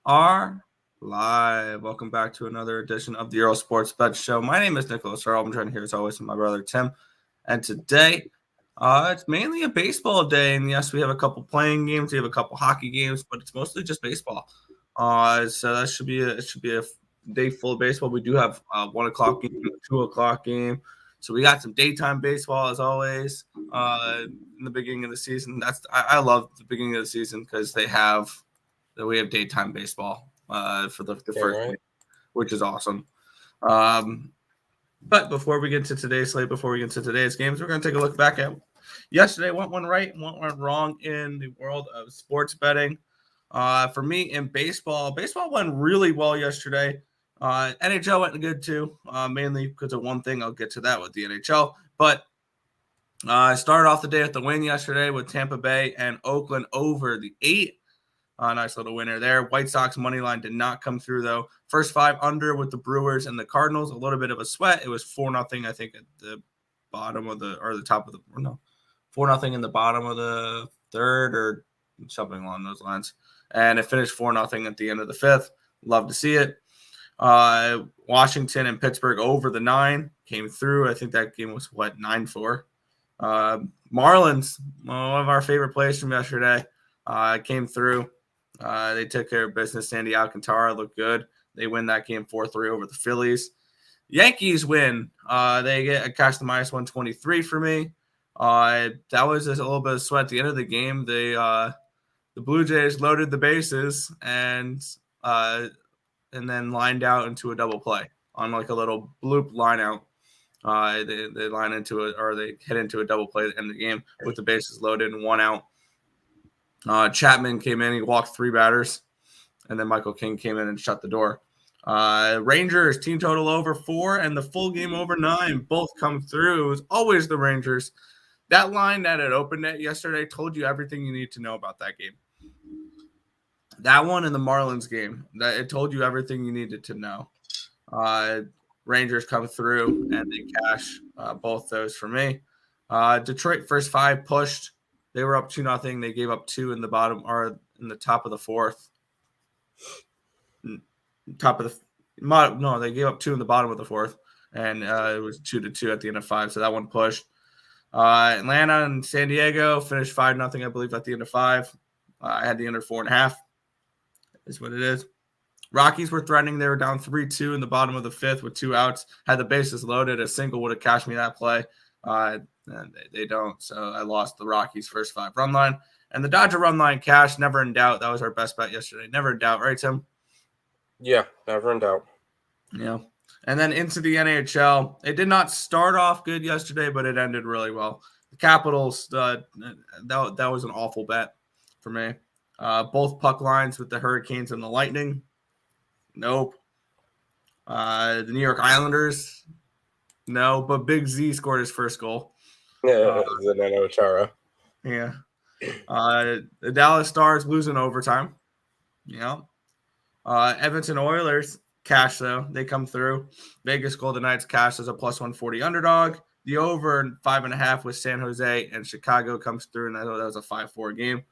are live. Welcome back to another edition of the Earle Sports Bet Show. My name is Nicholas Earle. I'm joined here as always with my brother Tim. And today, it's mainly a baseball day. And yes, we have a couple playing games, we have a couple hockey games, but it's mostly just baseball. So that should be a day full of baseball. We do have a 1 o'clock game, a 2 o'clock game. So we got some daytime baseball as always. In the beginning of the season, I love the beginning of the season because we have daytime baseball for the first week, which is awesome. But before we get to today's slate, before we get to today's games, we're going to take a look back at yesterday. What went right and what went wrong in the world of sports betting. For me in baseball went really well yesterday. NHL went good too, mainly because of one thing. I'll get to that with the NHL. But I started off the day with the win yesterday with Tampa Bay and Oakland over the 8. Nice little winner there. White Sox money line did not come through though. First 5 under with the Brewers and the Cardinals. A little bit of a sweat. It was 4-0. I think at the bottom of the 4-0 in the bottom of the third or something along those lines. And it finished 4-0 at the end of the 5th. Love to see it. Washington and Pittsburgh over the 9 came through. I think that game was 9-4. Marlins, one of our favorite plays from yesterday, came through. They took care of business. Sandy Alcantara looked good. They win that game 4-3 over the Phillies. Yankees win. They get a cash to -123 for me. That was just a little bit of sweat at the end of the game. The Blue Jays loaded the bases and then lined out into a double play on like a little bloop line out. They line into it, or they hit into a double play at the end of the game with the bases loaded and 1 out. Chapman came in, he walked 3 batters, and then Michael King came in and shut the door. Rangers team total over 4 and the full game over 9 both come through. It was always the Rangers. That line that had opened it yesterday told you everything you need to know about that game. That one in the Marlins game, that it told you everything you needed to know. Rangers come through and they cash both those for me. Detroit first 5 pushed. They were up 2-0. They gave up 2 in the bottom or in the top of the 4th. They gave up 2 in the bottom of the 4th, and it was 2-2 at the end of 5. So that one pushed. Atlanta and San Diego finished 5-0, I believe, at the end of 5. I had the under 4.5. Is what it is. Rockies were threatening. They were down 3-2 in the bottom of the 5th with 2 outs. Had the bases loaded. A single would have cashed me that play. And they don't. So I lost the Rockies' first 5 run line. And the Dodger run line cash, never in doubt. That was our best bet yesterday. Never in doubt, right, Tim? Yeah, never in doubt. Yeah. And then into the NHL. It did not start off good yesterday, but it ended really well. The Capitals, that was an awful bet for me. Both puck lines with the Hurricanes and the Lightning. Nope. The New York Islanders. No, but Big Z scored his first goal. Yeah, Zdeno Chara. Yeah. The Dallas Stars losing overtime. Yeah. Edmonton Oilers cash, though. They come through. Vegas Golden Knights cash as a +140 underdog. The over 5.5 with San Jose and Chicago comes through, and I thought that was a 5-4 game.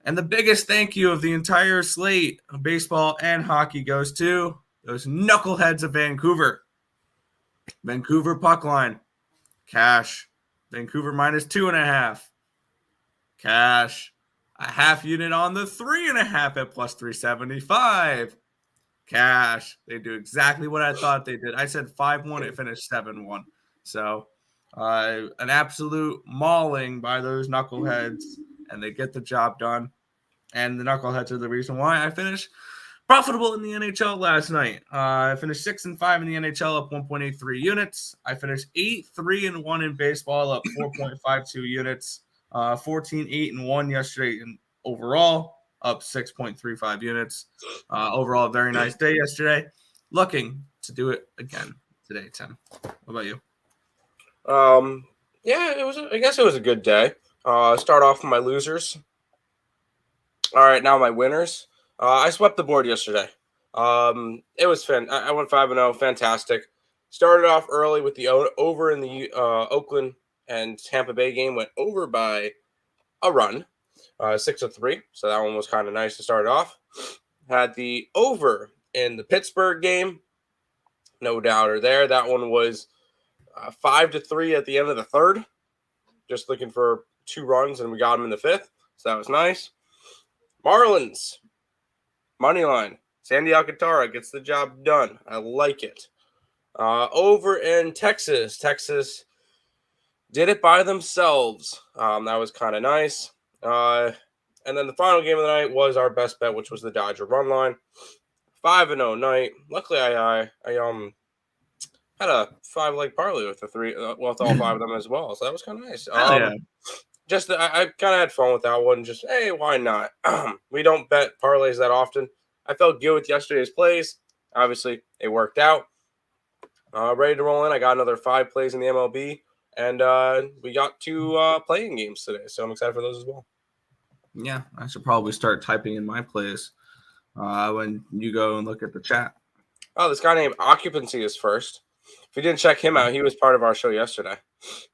And the biggest thank you of the entire slate of baseball and hockey goes to those knuckleheads of Vancouver. Vancouver puck line. Cash. Vancouver -2.5. Cash. A half unit on the 3.5 at +375. Cash. They do exactly what I thought they did. I said 5-1. It finished 7-1. So an absolute mauling by those knuckleheads, and they get the job done. And the knuckleheads are the reason why I finished profitable in the NHL last night. I finished 6-5 in the NHL, up 1.83 units. I finished 8-3-1 in baseball, up 4.52 units. 14-8-1 yesterday in overall, up 6.35 units. Overall, a very nice day yesterday. Looking to do it again today, Tim. What about you? Yeah, I guess it was a good day. Start off with my losers. All right, now my winners. I swept the board yesterday. It was fun. I went 5-0, fantastic. Started off early with the over in the Oakland and Tampa Bay game. Went over by a run, 6-3. So that one was kind of nice to start off. had the over in the Pittsburgh game. No doubter there. That one was 5-3 at the end of the third. Just looking for 2 runs, and we got them in the 5th. So that was nice. Marlins, money line. Sandy Alcantara gets the job done. I like it. Over in Texas. Texas did it by themselves. That was kind of nice. And then the final game of the night was our best bet, which was the Dodger run line. 5-0 night. Luckily, I had a 5-leg parlay with with all 5 of them as well. So that was kind of nice. Yeah. Just I kind of had fun with that one. Just, hey, why not? We don't bet parlays that often. I felt good with yesterday's plays. Obviously, it worked out. Ready to roll in. I got another 5 plays in the MLB, and we got 2 playing games today. So I'm excited for those as well. Yeah, I should probably start typing in my plays when you go and look at the chat. Oh, this guy named Occupancy is first. If you didn't check him out, he was part of our show yesterday.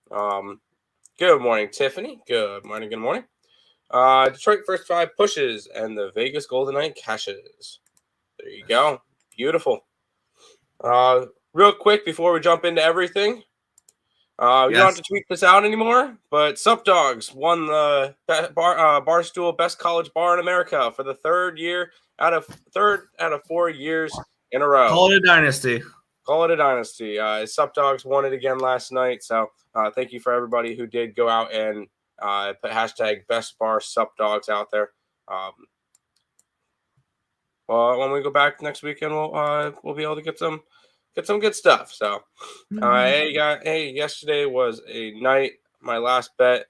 Good morning, Tiffany. Good morning. Detroit first 5 pushes, and the Vegas Golden Knight cashes. There you go. Beautiful. Real quick before we jump into everything, you don't have to tweet this out anymore, but Sup Dogs won the Barstool Best College Bar in America for the third out of 4 years in a row. Call it a dynasty. Sup Dogs won it again last night, so thank you for everybody who did go out and put hashtag Best Bar Sup Dogs out there. Well, when we go back next weekend, we'll be able to get some good stuff. So, yesterday was a night. My last bet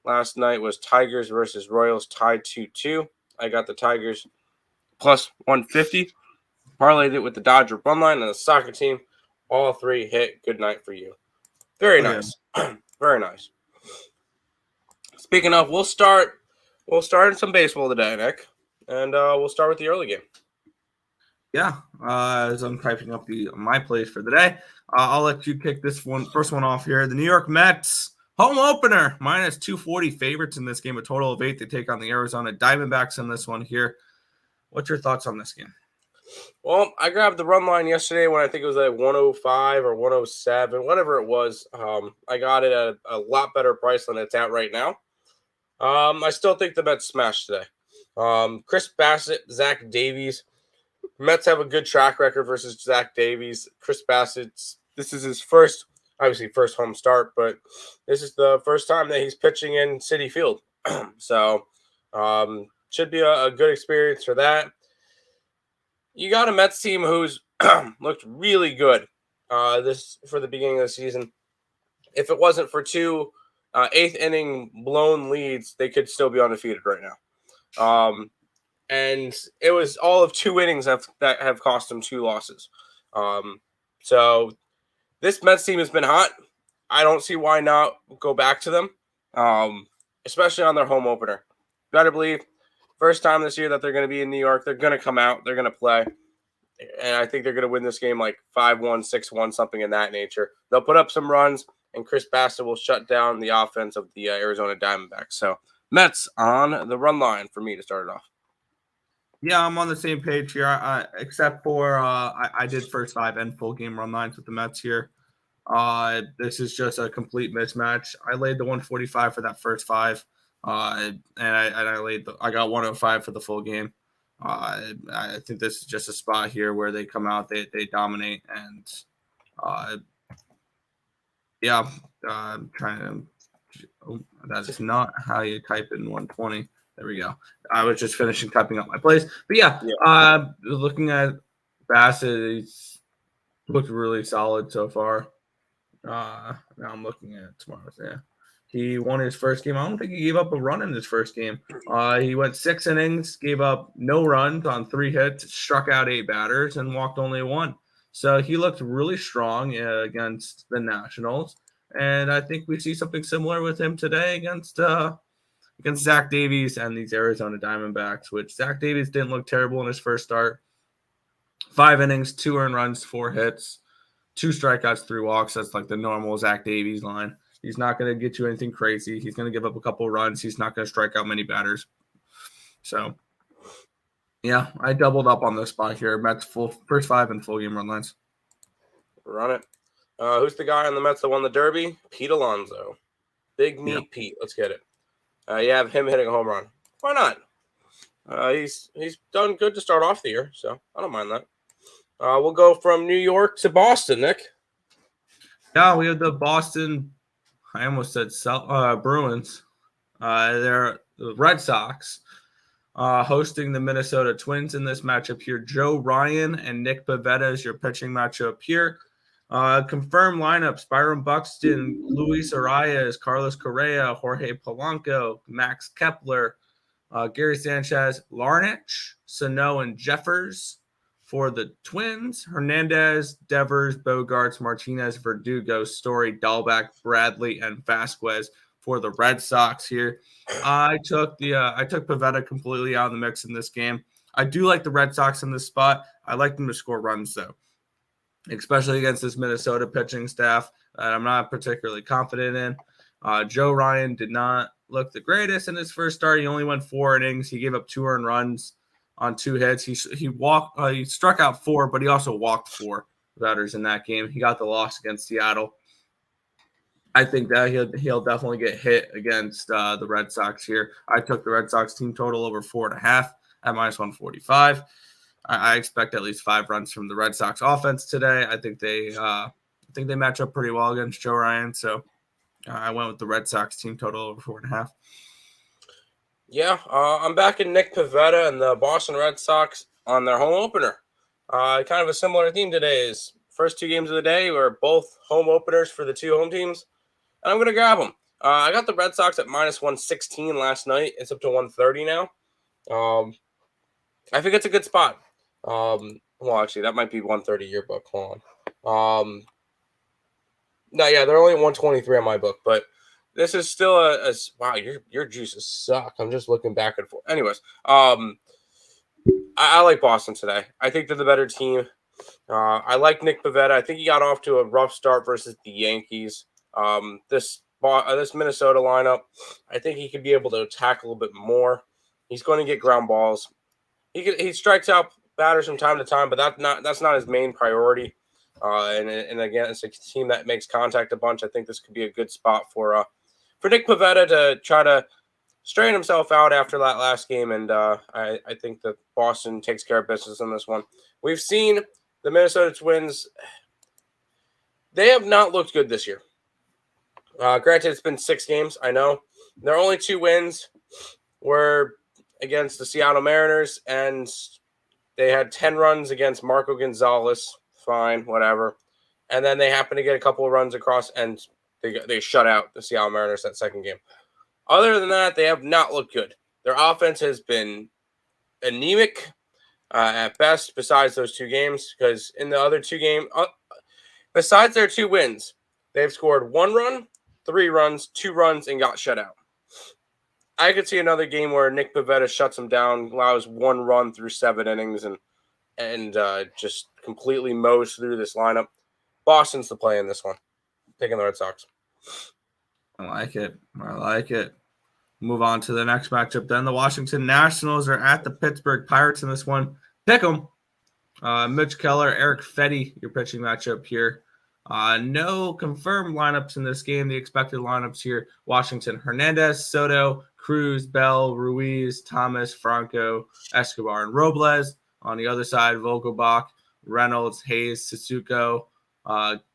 last night was Tigers versus Royals tied 2-2. I got the Tigers plus 150. Parlayed it with the Dodger run line and the soccer team. All 3 hit. Good night for you. Very nice. Yeah. Very nice. Speaking of, we'll start in some baseball today, Nick. And we'll start with the early game. Yeah, as I'm typing up my plays for the day, I'll let you kick first one off here. The New York Mets home opener minus 240 favorites in this game, a total of 8. They take on the Arizona Diamondbacks in this one here. What's your thoughts on this game? Well, I grabbed the run line yesterday when I think it was like 105 or 107, whatever it was. I got it at a lot better price than it's at right now. I still think the Mets smashed today. Chris Bassett, Zach Davies. Mets have a good track record versus Zach Davies. Chris Bassett, this is his first home start, but this is the first time that he's pitching in Citi Field. So should be a good experience for that. You got a Mets team who's looked really good this for the beginning of the season. If it wasn't for 2 eighth inning blown leads, they could still be undefeated right now. And it was all of 2 innings that have cost them 2 losses. So this Mets team has been hot. I don't see why not go back to them, especially on their home opener. Better believe, first time this year that they're going to be in New York, they're going to come out, they're going to play. And I think they're going to win this game like 5-1, 6-1, something in that nature. They'll put up some runs, and Chris Bassett will shut down the offense of the Arizona Diamondbacks. So Mets on the run line for me to start it off. Yeah, I'm on the same page here, except for I did first 5 and full game run lines with the Mets here. This is just a complete mismatch. I laid the 145 for that first 5, and I got 105 for the full game. I think this is just a spot here where they come out, they dominate, and I'm trying to. Oh, that is not how you type in 120. There we go. I was just finishing typing up my plays. But looking at Bassett, he's looked really solid so far. Now I'm looking at tomorrow's. Yeah. He won his first game. I don't think he gave up a run in his first game. He went 6 innings, gave up no runs on 3 hits, struck out 8 batters, and walked only 1. So he looked really strong against the Nationals. And I think we see something similar with him today against Zach Davies and these Arizona Diamondbacks, which Zach Davies didn't look terrible in his first start. 5 innings, 2 earned runs, 4 hits, 2 strikeouts, 3 walks. That's like the normal Zach Davies line. He's not going to get you anything crazy. He's going to give up a couple runs. He's not going to strike out many batters. So Yeah, I doubled up on this spot here. Mets first 5 and full game run lines. Run it. Who's the guy on the Mets that won the Derby? Pete Alonso. Big meat Pete. Let's get it. You have him hitting a home run. Why not? He's done good to start off the year, so I don't mind that. We'll go from New York to Boston, Nick. Yeah, we have the Boston. I almost said Bruins. They're the Red Sox hosting the Minnesota Twins in this matchup here. Joe Ryan and Nick Pivetta is your pitching matchup here. Confirmed lineups: Byron Buxton, Luis Arias, Carlos Correa, Jorge Polanco, Max Kepler, Gary Sanchez, Larnach, Sano, and Jeffers. For the Twins, Hernandez, Devers, Bogarts, Martinez, Verdugo, Story, Dahlback, Bradley, and Vasquez. For the Red Sox here, I took Pivetta completely out of the mix in this game. I do like the Red Sox in this spot. I like them to score runs though, especially against this Minnesota pitching staff that I'm not particularly confident in. Joe Ryan did not look the greatest in his first start. He only went 4 innings. He gave up 2 earned runs on 2 hits. He struck out 4, but he also walked 4 batters in that game. He got the loss against Seattle. I think that he'll definitely get hit against the Red Sox here. I took the Red Sox team total over 4.5 at -145. I expect at least 5 runs from the Red Sox offense today. I think they match up pretty well against Joe Ryan. So I went with the Red Sox team total over 4.5. Yeah, I'm back in Nick Pivetta and the Boston Red Sox on their home opener. Kind of a similar theme today. Is first 2 games of the day were both home openers for the 2 home teams, and I'm going to grab them. I got the Red Sox at -116 last night. It's up to 130 now. I think it's a good spot. Well, actually, that might be 130 your book. Hold on. No, yeah, they're only 123 on my book, but this is still a wow. Your juices suck. I'm just looking back and forth. Anyways, I like Boston today. I think they're the better team. I like Nick Pivetta. I think he got off to a rough start versus the Yankees. This Minnesota lineup, I think he could be able to attack a little bit more. He's going to get ground balls. He strikes out batters from time to time, but that's not his main priority. And again, it's a team that makes contact a bunch. I think this could be a good spot for Nick Pivetta to try to straighten himself out after that last game. And I think that Boston takes care of business in this one. We've seen the Minnesota Twins. They have not looked good this year. Granted, it's been 6 games. I know their only 2 wins were against the Seattle Mariners, and they had 10 runs against Marco Gonzalez. Fine, whatever. And then they happened to get a couple of runs across, and they shut out the Seattle Mariners that second game. Other than that, they have not looked good. Their offense has been anemic at best, besides those 2 games, because in the other 2 games, besides their 2 wins, they've scored 1 run, 3 runs, 2 runs, and got shut out. I could see another game where Nick Pivetta shuts them down, allows 1 run through 7 innings, and just completely mows through this lineup. Boston's the play in this one. Taking the Red Sox. I like it. Move on to the next matchup then. The Washington Nationals are at the Pittsburgh Pirates in this one. Pick them. Mitch Keller, Eric Fetty, your pitching matchup here. No confirmed lineups in this game. The expected lineups here: Washington, Hernandez, Soto, Cruz, Bell, Ruiz, Thomas, Franco, Escobar, and Robles. On the other side, Vogelbach, Reynolds, Hayes, Sissoko,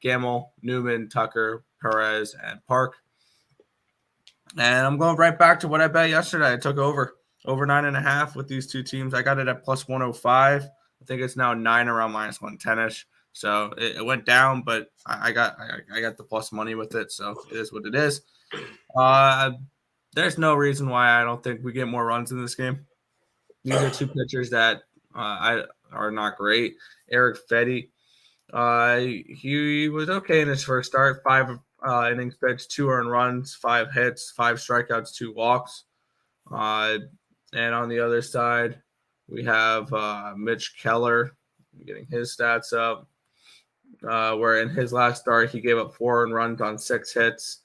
Gamel, Newman, Tucker, Perez, and Park. And I'm going right back to what I bet yesterday. I took over 9.5 with these 2 teams. I got it at +105. I think it's now 9 around -110ish. So it went down, but I got the plus money with it. So it is what it is. There's no reason why I don't think we get more runs in this game. These are 2 pitchers that are not great. Eric Fetty, he was okay in his first start. 5 innings pitched, 2 earned runs, 5 hits, 5 strikeouts, 2 walks. And on the other side, we have Mitch Keller. I'm getting his stats up. Where in his last start, he gave up 4 earned runs on 6 hits,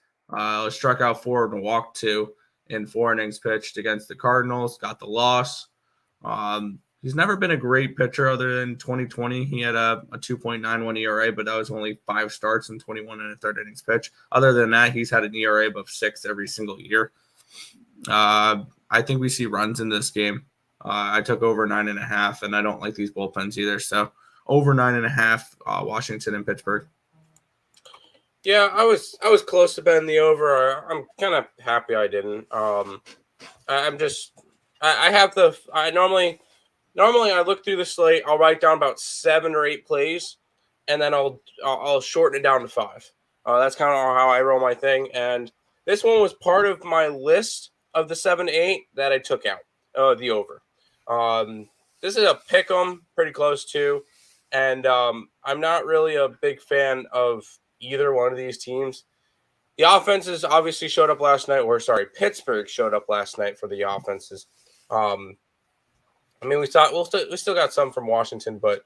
struck out 4 and walked 2 in 4 innings pitched against the Cardinals, got the loss. He's never been a great pitcher other than 2020. He had a 2.91 ERA, but that was only 5 starts and 21 and a third innings pitch. Other than that, he's had an ERA above 6 every single year. I think we see runs in this game. I took over 9.5, and I don't like these bullpens either. So over 9.5, Washington and Pittsburgh. Yeah, I was close to betting the over. I'm kind of happy I didn't. Normally I look through the slate. I'll write down about 7 or 8 plays, and then I'll shorten it down to 5. That's kind of how I roll my thing. And this one was part of my list of the 7 to 8 that I took out. The over. This is a pick 'em, pretty close to, and I'm not really a big fan of either one of these teams. The offenses obviously showed up last night, Pittsburgh showed up last night for the offenses. I mean, we still got some from Washington, but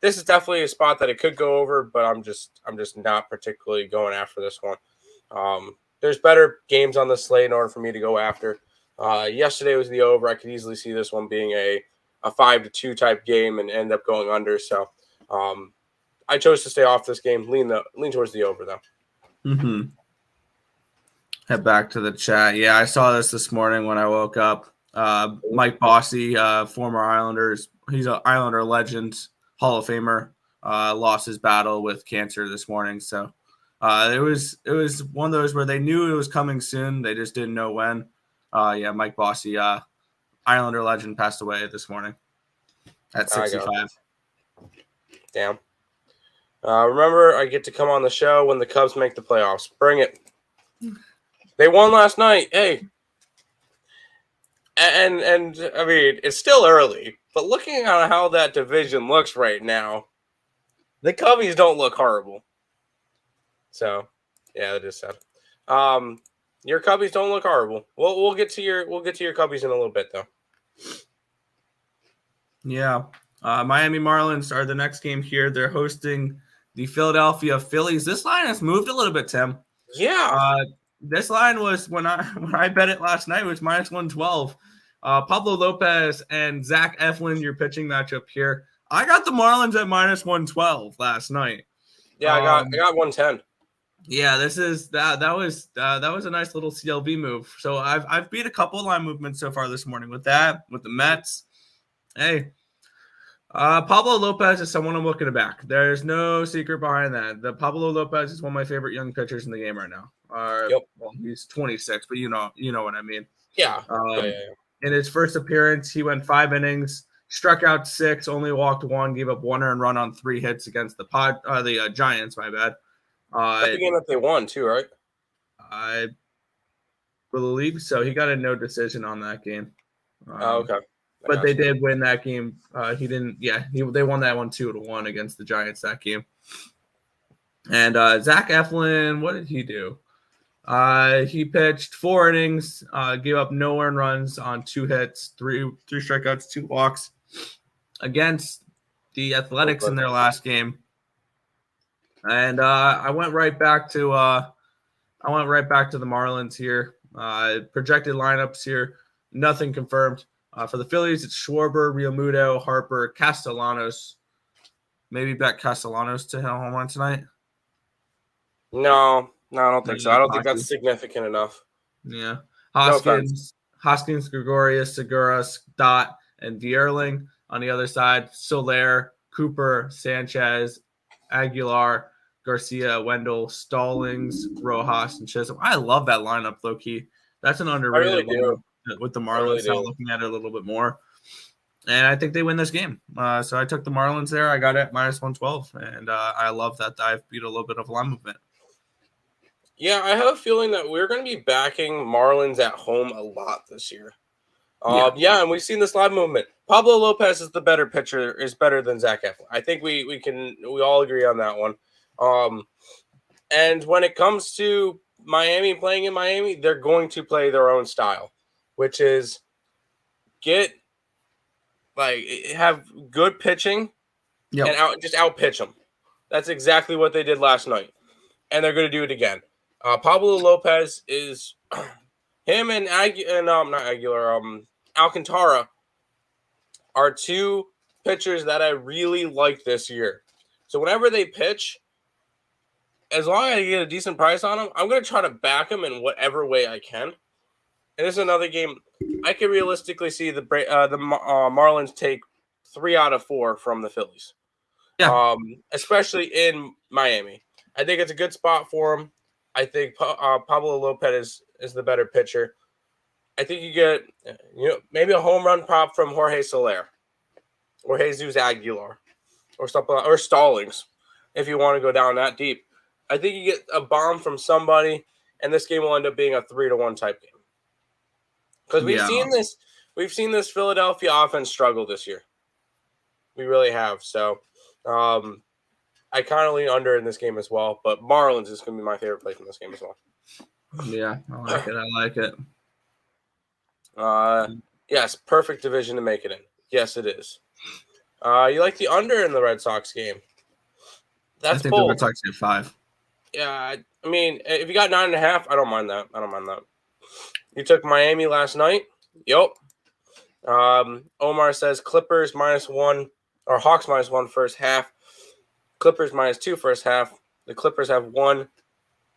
this is definitely a spot that it could go over. But I'm just not particularly going after this one. There's better games on the slate in order for me to go after. Yesterday was the over. I could easily see this one being a 5-2 type game and end up going under. So I chose to stay off this game. Lean towards the over though. Mm-hmm. Head back to the chat. Yeah, I saw this morning when I woke up. Mike Bossy, former Islanders, he's an Islander legend, Hall of Famer, lost his battle with cancer this morning. So it was one of those where they knew it was coming soon. They just didn't know when. Yeah, Mike Bossy, Islander legend, passed away this morning at 65. Damn. Remember, I get to come on the show when the Cubs make the playoffs. Bring it. They won last night. Hey. And I mean, it's still early, but looking at how that division looks right now, the Cubbies don't look horrible. So, yeah, that is sad. Your Cubbies don't look horrible. We'll get to your Cubbies in a little bit, though. Yeah, Miami Marlins are the next game here. They're hosting the Philadelphia Phillies. This line has moved a little bit, Tim. Yeah. This line was when I bet it last night was -112. Pablo Lopez and Zach Eflin, your pitching matchup here. I got the Marlins at -112 last night. Yeah, I got 110. Yeah, this is that was a nice little CLV move. So I've beat a couple line movements so far this morning with that, with the Mets. Hey, Pablo Lopez is someone I'm looking to back. There's no secret behind that. The Pablo Lopez is one of my favorite young pitchers in the game right now. Yep. Well, he's 26, but you know what I mean. Yeah. In his first appearance, he went 5 innings, struck out 6, only walked 1, gave up 1 earned run on 3 hits against the Giants. My bad. That's the game that they won too, right? I believe so. He got a no decision on that game. Okay. But they did win that game. He didn't. Yeah, they won that one 2-1 against the Giants that game. And Zach Eflin, what did he do? He pitched 4 innings, gave up no earned runs on 2 hits, 3 strikeouts, 2 walks against the Athletics in their last game. And I went right back to the Marlins here. Projected lineups here, nothing confirmed. For the Phillies, it's Schwarber, Realmuto, Harper, Castellanos. Maybe bet Castellanos to home run tonight. No, I don't think so. I don't think that's significant enough. Yeah. Hoskins, Gregorius, Segura, Stott, and Vierling. On the other side, Soler, Cooper, Sanchez, Aguilar, Garcia, Wendell, Stallings, Rojas, and Chisholm. I love that lineup, low-key. That's an underrated lineup with the Marlins. I'm looking at it a little bit more. And I think they win this game. So I took the Marlins there. I got it at -112. And I love that I've beat a little bit of line movement. Yeah, I have a feeling that we're going to be backing Marlins at home a lot this year. Yeah, and we've seen this line movement. Pablo Lopez is the better pitcher, is better than Zach Eflin. I think we all agree on that one. And when it comes to Miami playing in Miami, they're going to play their own style, which is have good pitching and just out pitch them. That's exactly what they did last night, and they're going to do it again. Pablo Lopez is him and not Aguilar. Alcantara are two pitchers that I really like this year. So whenever they pitch, as long as I get a decent price on them, I'm going to try to back them in whatever way I can. And this is another game I can realistically see the Marlins take 3 out of 4 from the Phillies. Yeah. Especially in Miami. I think it's a good spot for him. I think Pablo Lopez is the better pitcher. I think you get maybe a home run prop from Jorge Soler or Jesus Aguilar or something, or Stallings if you want to go down that deep. I think you get a bomb from somebody, and this game will end up being a 3-1 type game. Because we've seen this Philadelphia offense struggle this year. We really have. So I kind of lean under in this game as well, but Marlins is going to be my favorite play from this game as well. Yeah, I like it. Yes, perfect division to make it in. Yes, it is. You like the under in the Red Sox game? That's bold. The Red Sox get 5. Yeah, I mean, if you got 9.5, I don't mind that. You took Miami last night. Yep. Omar says Clippers -1 or Hawks -1 first half. Clippers -2 first half. The Clippers have won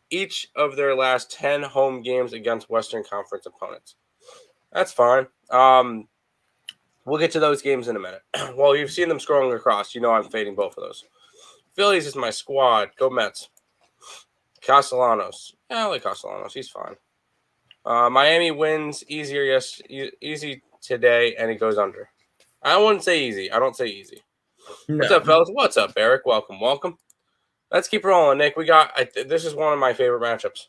each of their last 10 home games against Western Conference opponents. That's fine. We'll get to those games in a minute. Well, you've seen them scrolling across. You know I'm fading both of those. Phillies is my squad. Go Mets. Castellanos. Yeah, I like Castellanos. He's fine. Miami wins easy today, and it goes under. I wouldn't say easy. I don't say easy. No. What's up, fellas? What's up, Eric? Welcome. Let's keep rolling, Nick. This is one of my favorite matchups.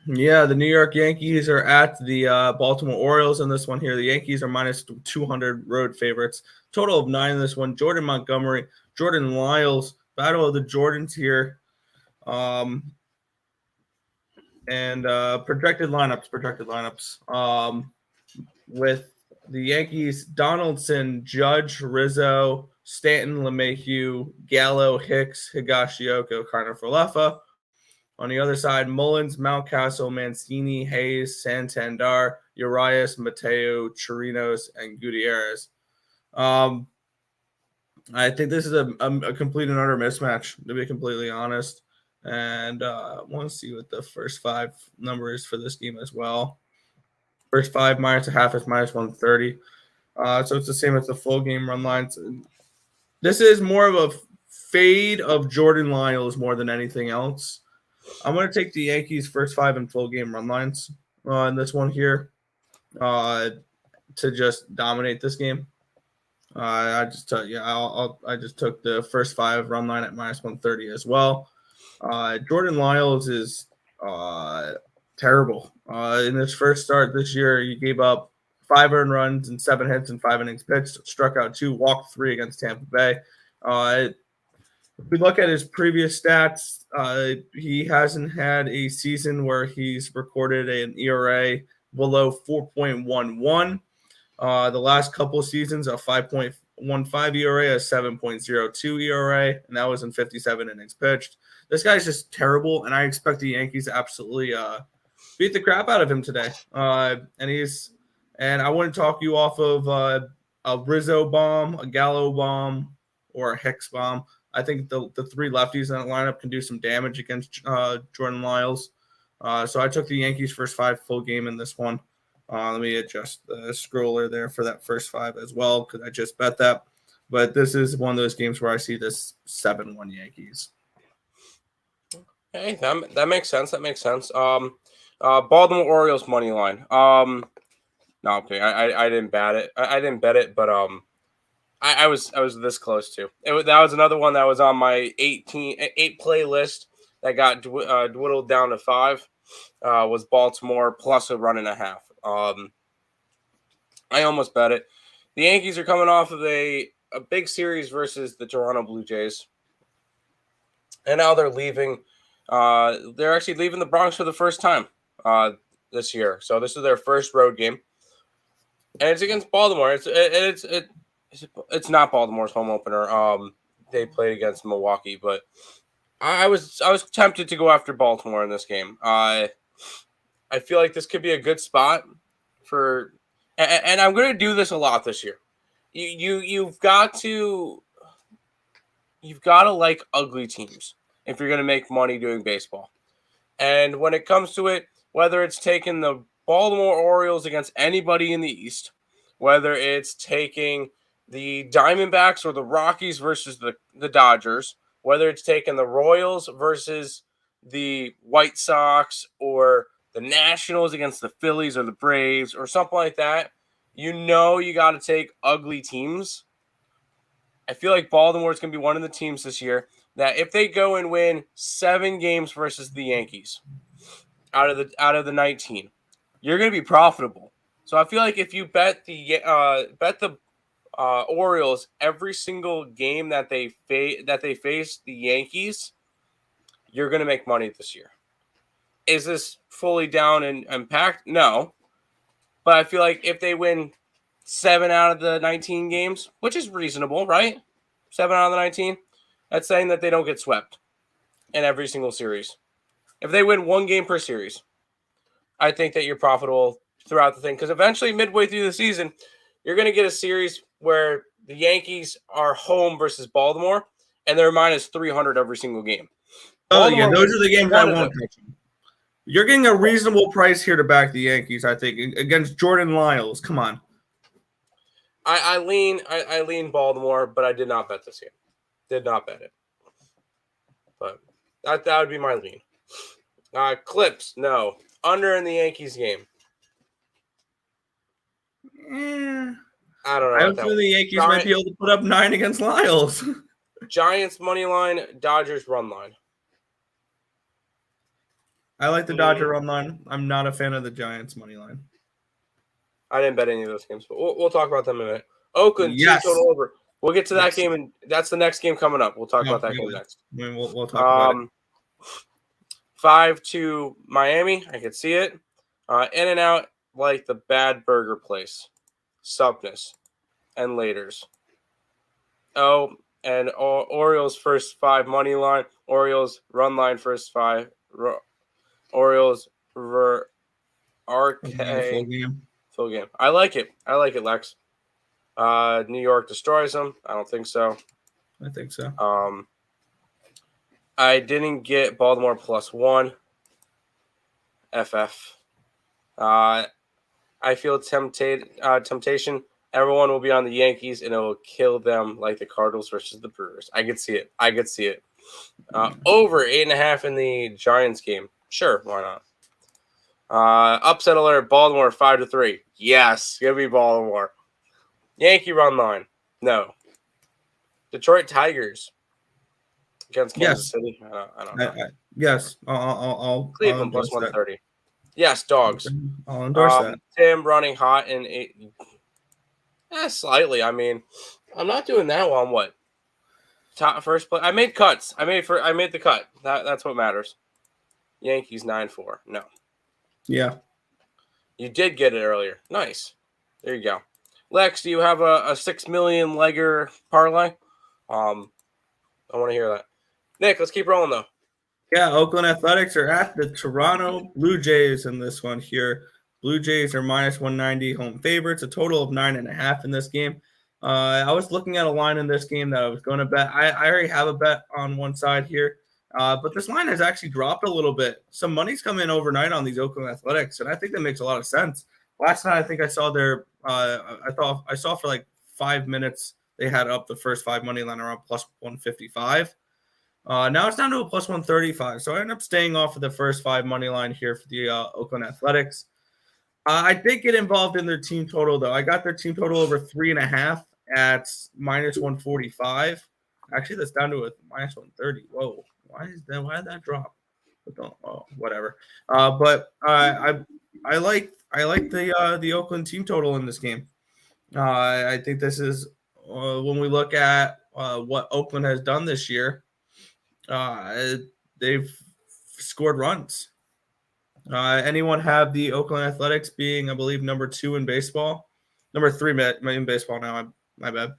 Yeah, the New York Yankees are at the Baltimore Orioles in this one here. The Yankees are -200 road favorites. Total of 9 in this one. Jordan Montgomery, Jordan Lyles, battle of the Jordans here. And projected lineups. With the Yankees, Donaldson, Judge, Rizzo, Stanton, LeMahieu, Gallo, Hicks, Higashioka, Carter-Falefa. On the other side, Mullins, Mountcastle, Mancini, Hayes, Santander, Urias, Mateo, Chirinos, and Gutierrez. I think this is a complete and utter mismatch, to be completely honest. And I want to see what the first 5 number is for this game as well. First 5 -0.5 is -130. So it's the same as the full game run lines. This is more of a fade of Jordan Lyles more than anything else. I'm going to take the Yankees first 5 and full game run lines in this one here to just dominate this game. I just took the first 5 run line at -130 as well. Jordan Lyles is terrible. In his first start this year, he gave up 5 earned runs and 7 hits and 5 innings pitched, struck out 2, walked 3 against Tampa Bay. If we look at his previous stats, he hasn't had a season where he's recorded an ERA below 4.11. The last couple of seasons, a 5.15 ERA, a 7.02 ERA, and that was in 57 innings pitched. This guy's just terrible, and I expect the Yankees to absolutely beat the crap out of him today. And I wouldn't talk you off of a Rizzo bomb, a Gallo bomb, or a Hicks bomb. I think the 3 lefties in that lineup can do some damage against Jordan Lyles. So I took the Yankees first 5 full game in this one. Let me adjust the scroller there for that first 5 as well, because I just bet that. But this is one of those games where I see this 7-1 Yankees. Hey, that makes sense. Baltimore Orioles money line. No, okay, I didn't bet it. I didn't bet it, but I was this close to. That was another one that was on my 8 play list that got dwindled down to 5. Was Baltimore plus a run and a half. I almost bet it. The Yankees are coming off of a big series versus the Toronto Blue Jays, and now they're leaving. They're actually leaving the Bronx for the first time this year. So this is their first road game, and it's against Baltimore. It's not Baltimore's home opener. They played against Milwaukee, but I was tempted to go after Baltimore in this game. I feel like this could be a good spot for, and I'm going to do this a lot this year. you've got to like ugly teams if you're going to make money doing baseball. And when it comes to it, whether it's taking the Baltimore Orioles against anybody in the East, whether it's taking the Diamondbacks or the Rockies versus the Dodgers, whether it's taking the Royals versus the White Sox or the Nationals against the Phillies or the Braves or something like that, you got to take ugly teams. I feel like Baltimore is going to be one of the teams this year that if they go and win 7 games versus the Yankees out of the 19, you're going to be profitable. So I feel like if you bet the Orioles every single game that they face the Yankees, you're going to make money this year. Is this fully down and packed? No. But I feel like if they win 7 out of the 19 games, which is reasonable, right? 7 out of the 19, that's saying that they don't get swept in every single series. If they win 1 game per series, I think that you're profitable throughout the thing. Because eventually, midway through the season, you're going to get a series where the Yankees are home versus Baltimore, and they're minus 300 every single game. Baltimore, yeah, those are the games I won't touch. You're getting a reasonable price here to back the Yankees, I think, against Jordan Lyles. Come on. I lean Baltimore, but I did not bet this game. Did not bet it. But that would be my lean. Clips, no. Under in the Yankees game. I don't know. I feel the Yankees might be able to put up 9 against Lyles. Giants money line, Dodgers run line. I like the Dodger run line. I'm not a fan of the Giants money line. I didn't bet any of those games, but we'll talk about them in a minute. Oakland, yes. Total over. We'll get to that game, and that's the next game coming up. We'll talk about that game next. We'll talk about it. 5-2 Miami. I could see it. In and out like the bad burger place. Subness and Laters. Oh, and Orioles first 5 money line. Orioles run line first 5. Orioles RK. Full game. I like it, Lex. New York destroys them. I don't think so. I think so. I didn't get Baltimore +1. FF. I feel temptation. Everyone will be on the Yankees, and it will kill them like the Cardinals versus the Brewers. I could see it. Over 8.5 in the Giants game. Sure, why not? Upset alert, Baltimore 5-3. Yes, give me Baltimore. Yankee run line. No. Detroit Tigers against Kansas City. I don't know. Yes, I'll Cleveland +130. Yes, dogs. I'll endorse that. Tim running hot in 8. Slightly. I mean, I'm not doing that well. I'm what? Top first place. I made cuts. I made the cut. That's what matters. Yankees 9-4. No. Yeah. You did get it earlier. Nice. There you go. Lex, do you have a 6 million legger parlay? I want to hear that. Nick, let's keep rolling though. Yeah, Oakland Athletics are at the Toronto Blue Jays in this one here. Blue Jays are -190 home favorites, a total of 9.5 in this game. I was looking at a line in this game that I was going to bet. I already have a bet on one side here, but this line has actually dropped a little bit. Some money's come in overnight on these Oakland Athletics, and I think that makes a lot of sense. Last night, I think I saw I saw for like 5 minutes they had up the first 5 money line around +155. Now it's down to a +135. So I ended up staying off of the first 5 money line here for the Oakland Athletics. I did get involved in their team total, though. I got their team total over 3.5 at -145. Actually, that's down to a -130. Whoa, why did that drop? Whatever. But I like the Oakland team total in this game. I think this is when we look at what Oakland has done this year. They've scored runs. Anyone have the Oakland Athletics being, I believe, number 2 in baseball? Number 3 in baseball now, my bad.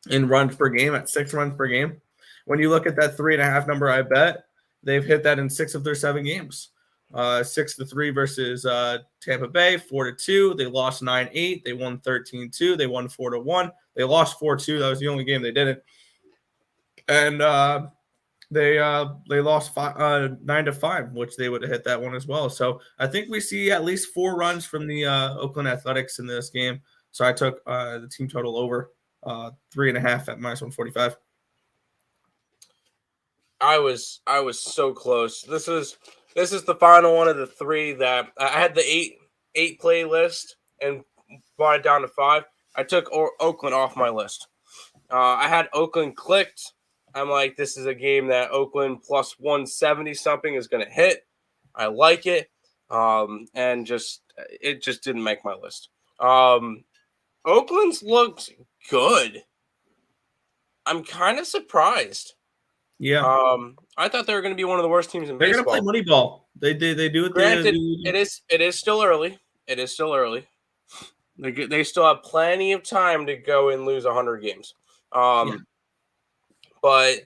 In runs per game at 6 runs per game. When you look at that 3.5 number, I bet they've hit that in 6 of their 7 games. 6-3 versus Tampa Bay, 4-2. They lost 9-8. They won 13-2. They won 4-1. They lost 4-2. That was the only game they didn't. And they lost 9-5, which they would have hit that one as well. So I think we see at least 4 runs from the Oakland Athletics in this game. So I took the team total over 3.5 at -145. I was so close. This is the final one of the 3 that I had the 8 play list and brought it down to 5. I took Oakland off my list. I had Oakland clicked. I'm like, this is a game that Oakland plus 170 something is going to hit. I like it. And it just didn't make my list. Oakland's looked good. I'm kind of surprised. Yeah. I thought they were going to be one of the worst teams in baseball. They're going to play Moneyball. They do it. Granted, it is still early. It is still early. They still have plenty of time to go and lose 100 games. But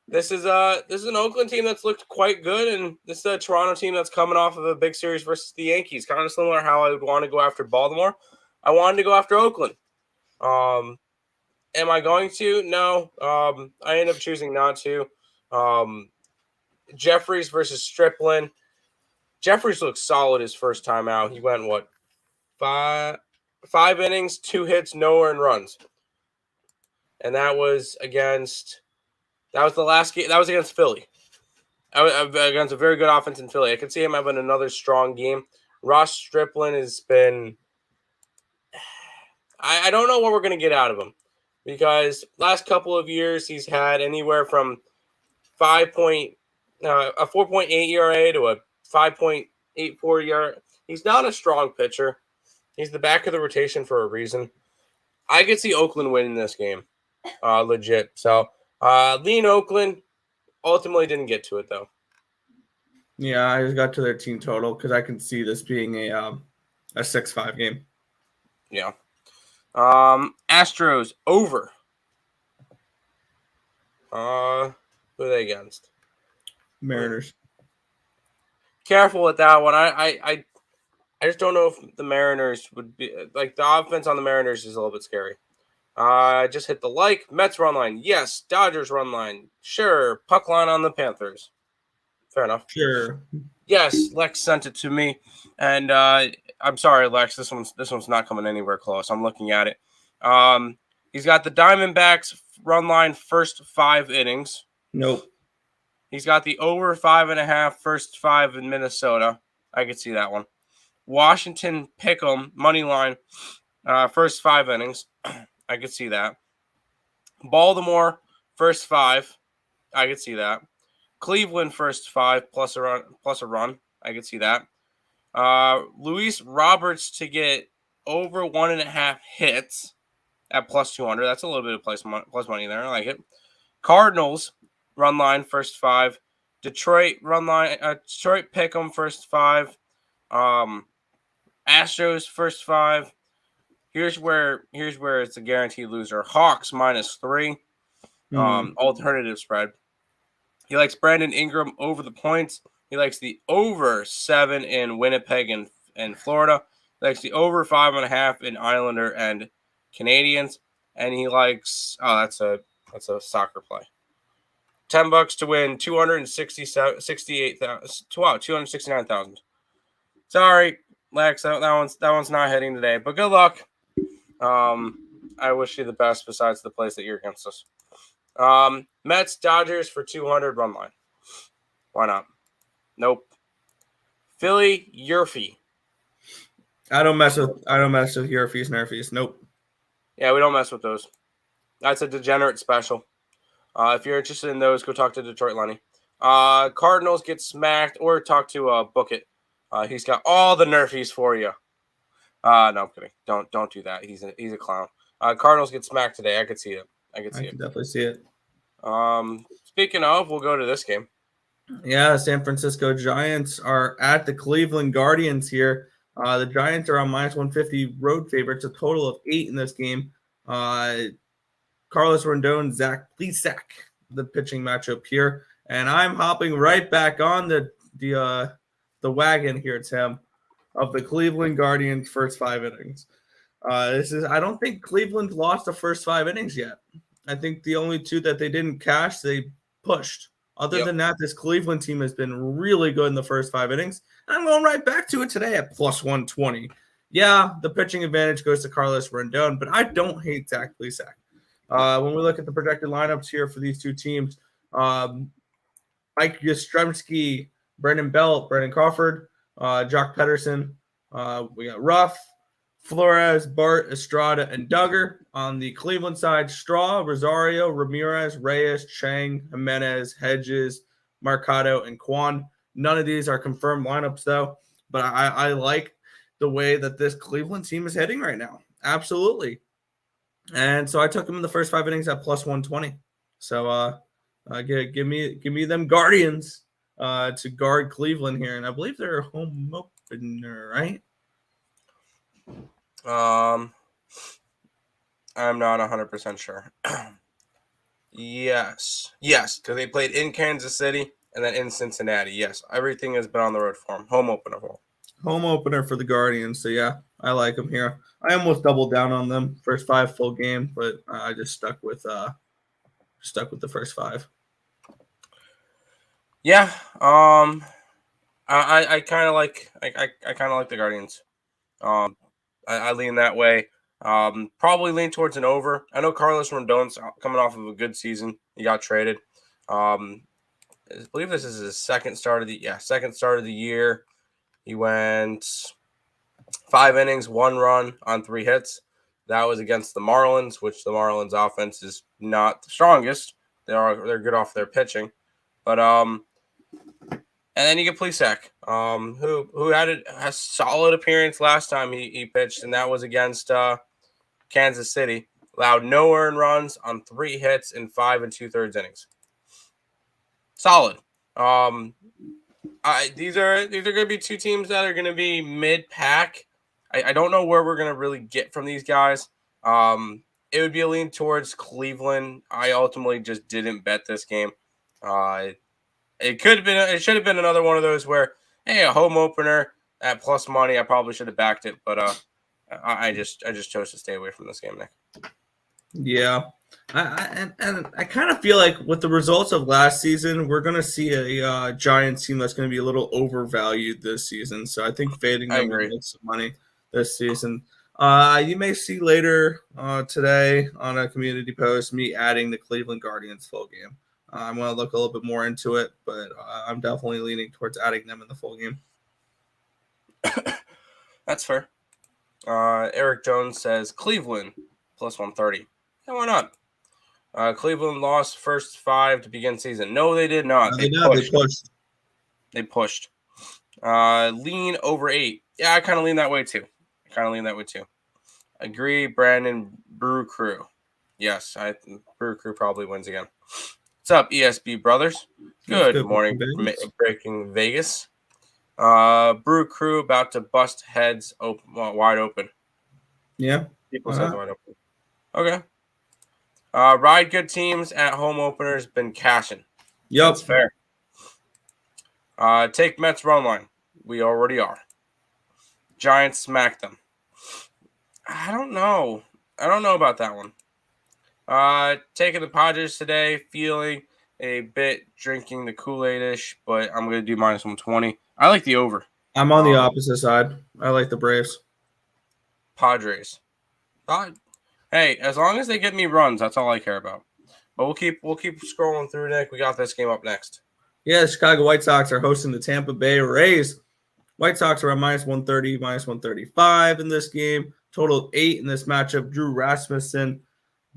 this is an Oakland team that's looked quite good, and this is a Toronto team that's coming off of a big series versus the Yankees. Kind of similar how I would want to go after Baltimore. I wanted to go after Oakland. Am I going to? No. I ended up choosing not to. Jeffries versus Stripling. Jeffries looked solid his first time out. He went, 5 innings, 2 hits, no earned runs. And that was the last game. That was against Philly. Against a very good offense in Philly. I could see him having another strong game. Ross Stripling has been... I don't know what we're going to get out of him. Because last couple of years, he's had anywhere from a 4.8 ERA to a 5.84 ERA. He's not a strong pitcher. He's the back of the rotation for a reason. I could see Oakland winning this game. Legit. So, lean Oakland. Ultimately didn't get to it, though. Yeah, I just got to their team total because I can see this being a 6-5 game. Yeah. Astros over. Who are they against? Mariners. Careful with that one. I just don't know if the Mariners would be like the offense on the Mariners is a little bit scary. I just hit the like. Mets run line. Yes. Dodgers run line. Sure. Puck line on the Panthers. Fair enough. Sure. Yes. Lex sent it to me. And I'm sorry, Lex. This one's not coming anywhere close. I'm looking at it. He's got the Diamondbacks run line first 5 innings. Nope. He's got the over 5.5 first 5 in Minnesota. I could see that one. Washington pick'em money line first 5 innings. I could see that. Baltimore first 5. I could see that. Cleveland first 5 plus a run. I could see that. Luis Roberts to get over 1.5 hits at plus 200. That's a little bit of plus money there. I like it. Cardinals run line first 5. Detroit run line. Detroit pick'em first 5. Astros first 5. Here's where it's a guaranteed loser. Hawks -3. Alternative spread. He likes Brandon Ingram over the points. He likes the over 7 in Winnipeg and Florida. He likes the over 5.5 in Islander and Canadians. And he likes that's a soccer play. $10 to win 269,000. Sorry, Lex, that one's not hitting today, but good luck. I wish you the best besides the place that you're against us. Mets, Dodgers for 200 run line. Why not? Nope. Philly, Yurfie. I don't mess with Yurfies, Nerfies. Nope. Yeah, we don't mess with those. That's a degenerate special. If you're interested in those, go talk to Detroit Lenny. Cardinals get smacked, or talk to Book It. He's got all the Nerfies for you. No, I'm kidding. Don't do that. He's a clown. Cardinals get smacked today. I could see it. I can definitely see it. Speaking of, we'll go to this game. Yeah, San Francisco Giants are at the Cleveland Guardians here. The Giants are on -150 road favorites, a total of 8 in this game. Carlos Rendon, Zach Plesac, the pitching matchup here. And I'm hopping right back on the the wagon here, Tim, of the Cleveland Guardians' first 5 innings. I don't think Cleveland lost the first 5 innings yet. I think the only 2 that they didn't cash, they pushed. Other than that, this Cleveland team has been really good in the first 5 innings. And I'm going right back to it today at plus 120. Yeah, the pitching advantage goes to Carlos Rendon, but I don't hate Zach Plesac. When we look at the projected lineups here for these 2 teams, Mike Yastrzemski, Brendan Belt, Brendan Crawford, Jock Pederson. We got Ruff, Flores, Bart, Estrada, and Duggar. On the Cleveland side, Straw, Rosario, Ramirez, Reyes, Chang, Jimenez, Hedges, Mercado, and Kwan. None of these are confirmed lineups, though. But I like the way that this Cleveland team is heading right now. Absolutely. And so I took them in the first 5 innings at plus 120. So give me them Guardians to guard Cleveland here. And I believe they're a home opener, right? I'm not 100% sure. Yes, because they played in Kansas City and then in Cincinnati. Yes, everything has been on the road for them. Home opener for the Guardians. So yeah, I like them here. I almost doubled down on them first 5 full game, but I just stuck with the first 5. Yeah, I kind of like the Guardians. I lean that way. Probably lean towards an over. I know Carlos Rendon's coming off of a good season. He got traded. I believe this is his second start of the year. He went 5 innings, 1 run on 3 hits. That was against the Marlins, which the Marlins offense is not the strongest. They're good off their pitching, but and then you get Plesac, who had a solid appearance last time he pitched, and that was against Kansas City. Allowed no earned runs on 3 hits in 5 2/3 innings. Solid. These are going to be 2 teams that are going to be mid-pack. I don't know where we're going to really get from these guys. It would be a lean towards Cleveland. I ultimately just didn't bet this game. It should have been another one of those where, hey, a home opener at plus money. I probably should have backed it, but I just chose to stay away from this game, Nick. Yeah, I kind of feel like with the results of last season, we're going to see a Giants team that's going to be a little overvalued this season. So I think fading them will make some money this season. You may see later today on a community post me adding the Cleveland Guardians full game. I'm going to look a little bit more into it, but I'm definitely leaning towards adding them in the full game. That's fair. Eric Jones says Cleveland plus 130. Yeah, why not? Cleveland lost first 5 to begin season. No, they did not. They pushed. Lean over 8. Yeah, I kind of lean that way too. Agree, Brandon. Brew Crew. Yes, Brew Crew probably wins again. What's up, ESB brothers? Good morning, Breaking Vegas. Brew Crew about to bust heads wide open. Yeah. People's heads wide open. Okay. Ride good teams at home openers been cashing. Yep. That's fair. Take Mets run line. We already are. Giants smack them. I don't know about that one. Taking the Padres today, feeling a bit drinking the Kool-Aid-ish, but I'm going to do minus 120. I like the over. I'm on the opposite side. I like the Braves. Padres. Hey, as long as they get me runs, that's all I care about. But we'll keep scrolling through, Nick. We got this game up next. Yeah, the Chicago White Sox are hosting the Tampa Bay Rays. White Sox are at minus 130, minus 135 in this game. Total 8 in this matchup. Drew Rasmussen,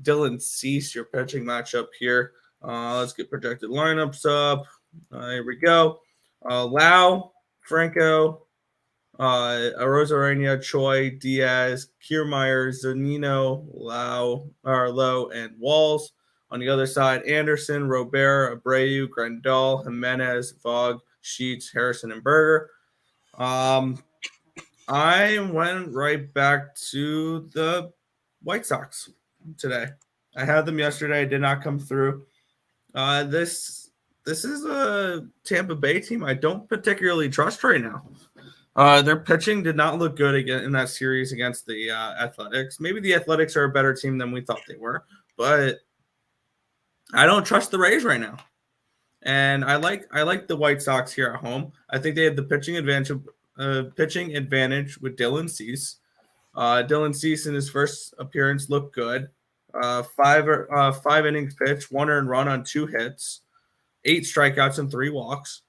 Dylan Cease, your pitching matchup here. Let's get projected lineups up. Here we go. Lau, Franco, Arozarena, Choi, Diaz, Kiermaier, Zunino, Lowe, and Walls. On the other side, Anderson, Robert, Abreu, Grandal, Jimenez, Vogt, Sheets, Harrison, and Berger. I went right back to the White Sox today. I had them yesterday. Did not come through. This this is a Tampa Bay team I don't particularly trust right now. Their pitching did not look good again in that series against the Athletics. Maybe the Athletics are a better team than we thought they were, but I don't trust the Rays right now. And I like the White Sox here at home. I think they have the pitching advantage with Dylan Cease. Dylan Cease in his first appearance looked good. Five innings pitched, 1 earned run on 2 hits, 8 strikeouts and 3 walks.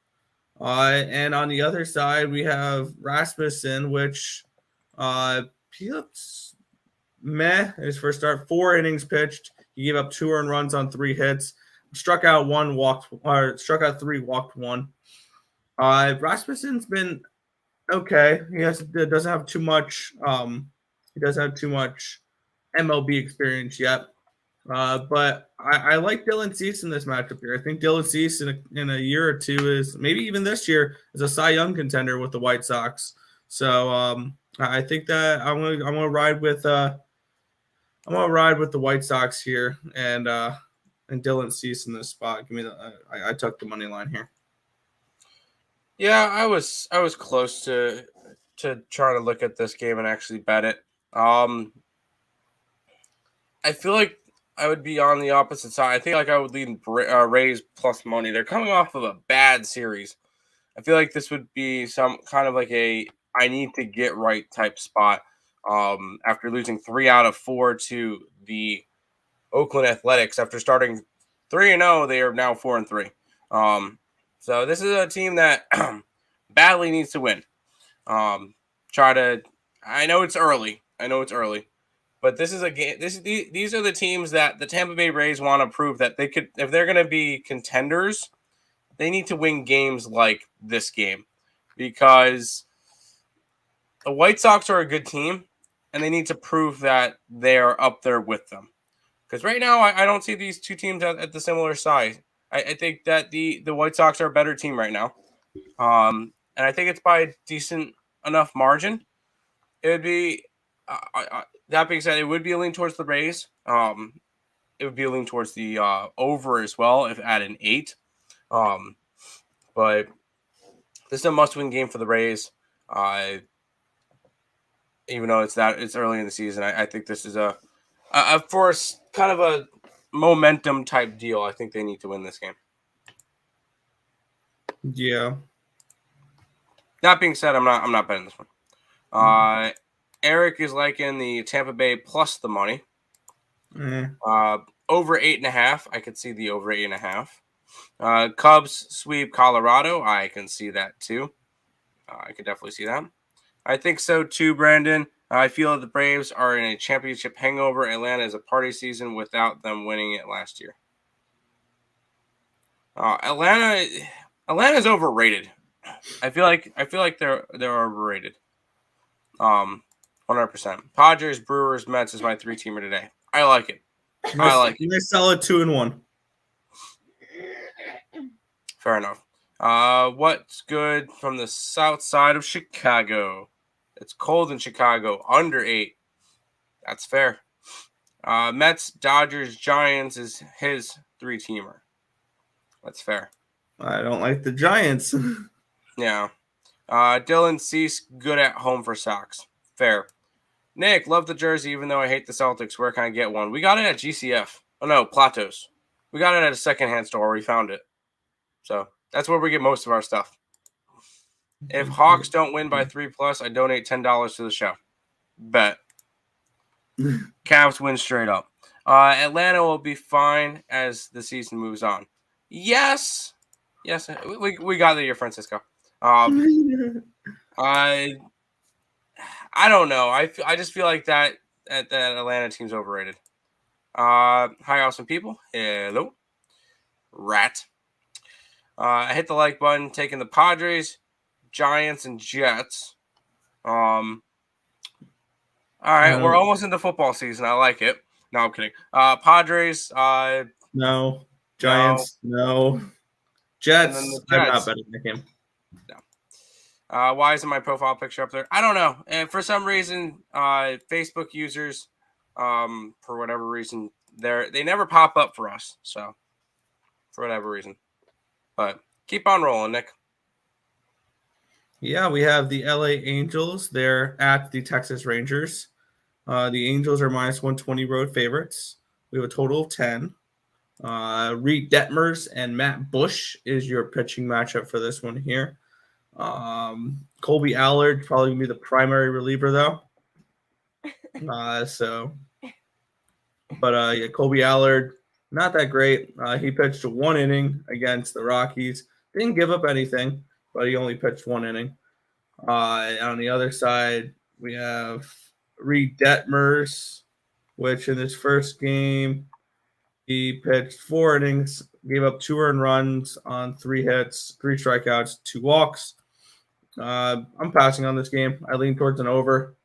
And on the other side, we have Rasmussen, which he looks meh in his first start. 4 innings pitched. He gave up 2 earned runs on 3 hits. Struck out 3, walked 1. Rasmussen's been okay. He doesn't have too much. He doesn't have too much MLB experience yet. But I like Dylan Cease in this matchup here. I think Dylan Cease in a year or two is maybe even this year is a Cy Young contender with the White Sox. So I think that I'm gonna ride with the White Sox here and Dylan Cease in this spot. Give me I took the money line here. Yeah, I was close to trying to look at this game and actually bet it. I feel like I would be on the opposite side. I think like I would lead Rays plus money. They're coming off of a bad series. I feel like this would be some kind of like a I need to get right type spot. After losing 3 out of 4 to the Oakland Athletics after starting 3-0, they are now 4-3. So this is a team that badly needs to win. I know it's early. But this is a game. These are the teams that the Tampa Bay Rays want to prove that they could, if they're going to be contenders, they need to win games like this game, because the White Sox are a good team, and they need to prove that they are up there with them. Because right now, I don't see these two teams at the similar size. I think that the White Sox are a better team right now, and I think it's by a decent enough margin. It would be. That being said, it would be a lean towards the Rays. It would be a lean towards the over as well if at an 8. But this is a must-win game for the Rays. Even though it's early in the season, I think this is a force kind of a momentum type deal. I think they need to win this game. Yeah. That being said, I'm not betting this one. Eric is liking the Tampa Bay plus the money. Over 8.5. I could see the over 8.5. Cubs sweep Colorado. I can see that too. I could definitely see that. I think so too, Brandon. I feel that the Braves are in a championship hangover. Atlanta is a party season without them winning it last year. Atlanta's overrated. I feel like they're overrated. 100%. Padres, Brewers, Mets is my 3-teamer today. I like it. You may sell it 2-1. Fair enough. What's good from the south side of Chicago? It's cold in Chicago. Under 8. That's fair. Mets, Dodgers, Giants is his 3-teamer. That's fair. I don't like the Giants. Yeah. Dylan Cease, good at home for Sox. Fair. Nick, love the jersey even though I hate the Celtics. Where can I get one? We got it at GCF. Oh, no, Platos. We got it at a secondhand store. We found it. So that's where we get most of our stuff. If Hawks don't win by 3+, I donate $10 to the show. Bet. Cavs win straight up. Atlanta will be fine as the season moves on. Yes. We got there, Francisco. I don't know. I just feel like that Atlanta team's overrated. Hi, awesome people. Hello. Rat. I hit the like button, taking the Padres, Giants, and Jets. All right, we're almost into football season. I like it. No, I'm kidding. Padres. No. Giants. No. Jets. I'm not betting the game. No. Why isn't my profile picture up there? I don't know. And for some reason, Facebook users, for whatever reason, they never pop up for us. So, for whatever reason. But keep on rolling, Nick. Yeah, we have the LA Angels. They're at the Texas Rangers. The Angels are minus 120 road favorites. We have a total of 10. Reed Detmers and Matt Bush is your pitching matchup for this one here. Colby Allard probably going to be the primary reliever, though. Yeah, Colby Allard, not that great. He pitched 1 inning against the Rockies. Didn't give up anything, but he only pitched 1 inning. On the other side, we have Reed Detmers, which in his first game, he pitched 4 innings, gave up 2 earned runs on 3 hits, 3 strikeouts, 2 walks. I'm passing on this game. I lean towards an over.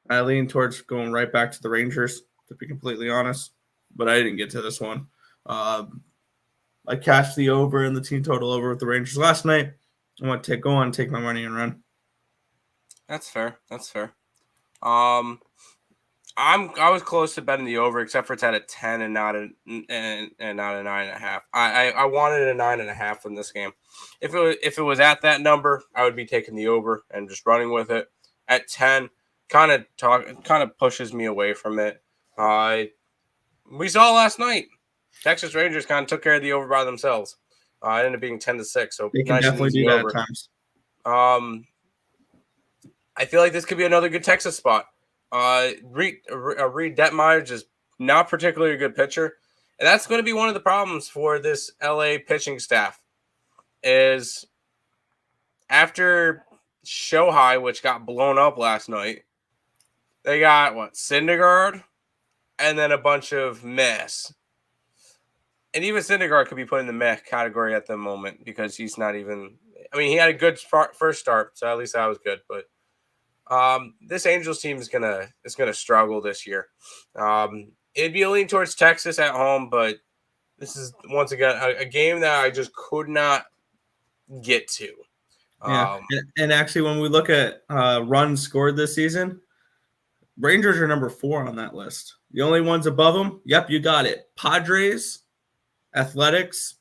I lean towards going right back to the Rangers, to be completely honest. But I didn't get to this one. I cashed the over and the team total over with the Rangers last night. I want to go on, take my money and run. That's fair. I was close to betting the over, except for it's at a 10 and not a 9.5. I wanted a 9.5 in this game. If it was at that number, I would be taking the over and just running with it. At 10, kind of pushes me away from it. We saw last night, Texas Rangers kind of took care of the over by themselves. It ended up being 10-6. So they can definitely do that at times. I feel like this could be another good Texas spot. Reed Detmers is not particularly a good pitcher. And that's going to be one of the problems for this LA pitching staff is after Shohei, which got blown up last night, they got, Syndergaard and then a bunch of mess. And even Syndergaard could be put in the meh category at the moment because he's not even – I mean, he had a good first start, so at least that was good. But this Angels team is gonna struggle this year. It'd be a lean towards Texas at home, but this is once again a game that I just could not get to. Yeah, and actually, when we look at runs scored this season, Rangers are number 4 on that list. The only ones above them, yep, you got it. Padres, Athletics,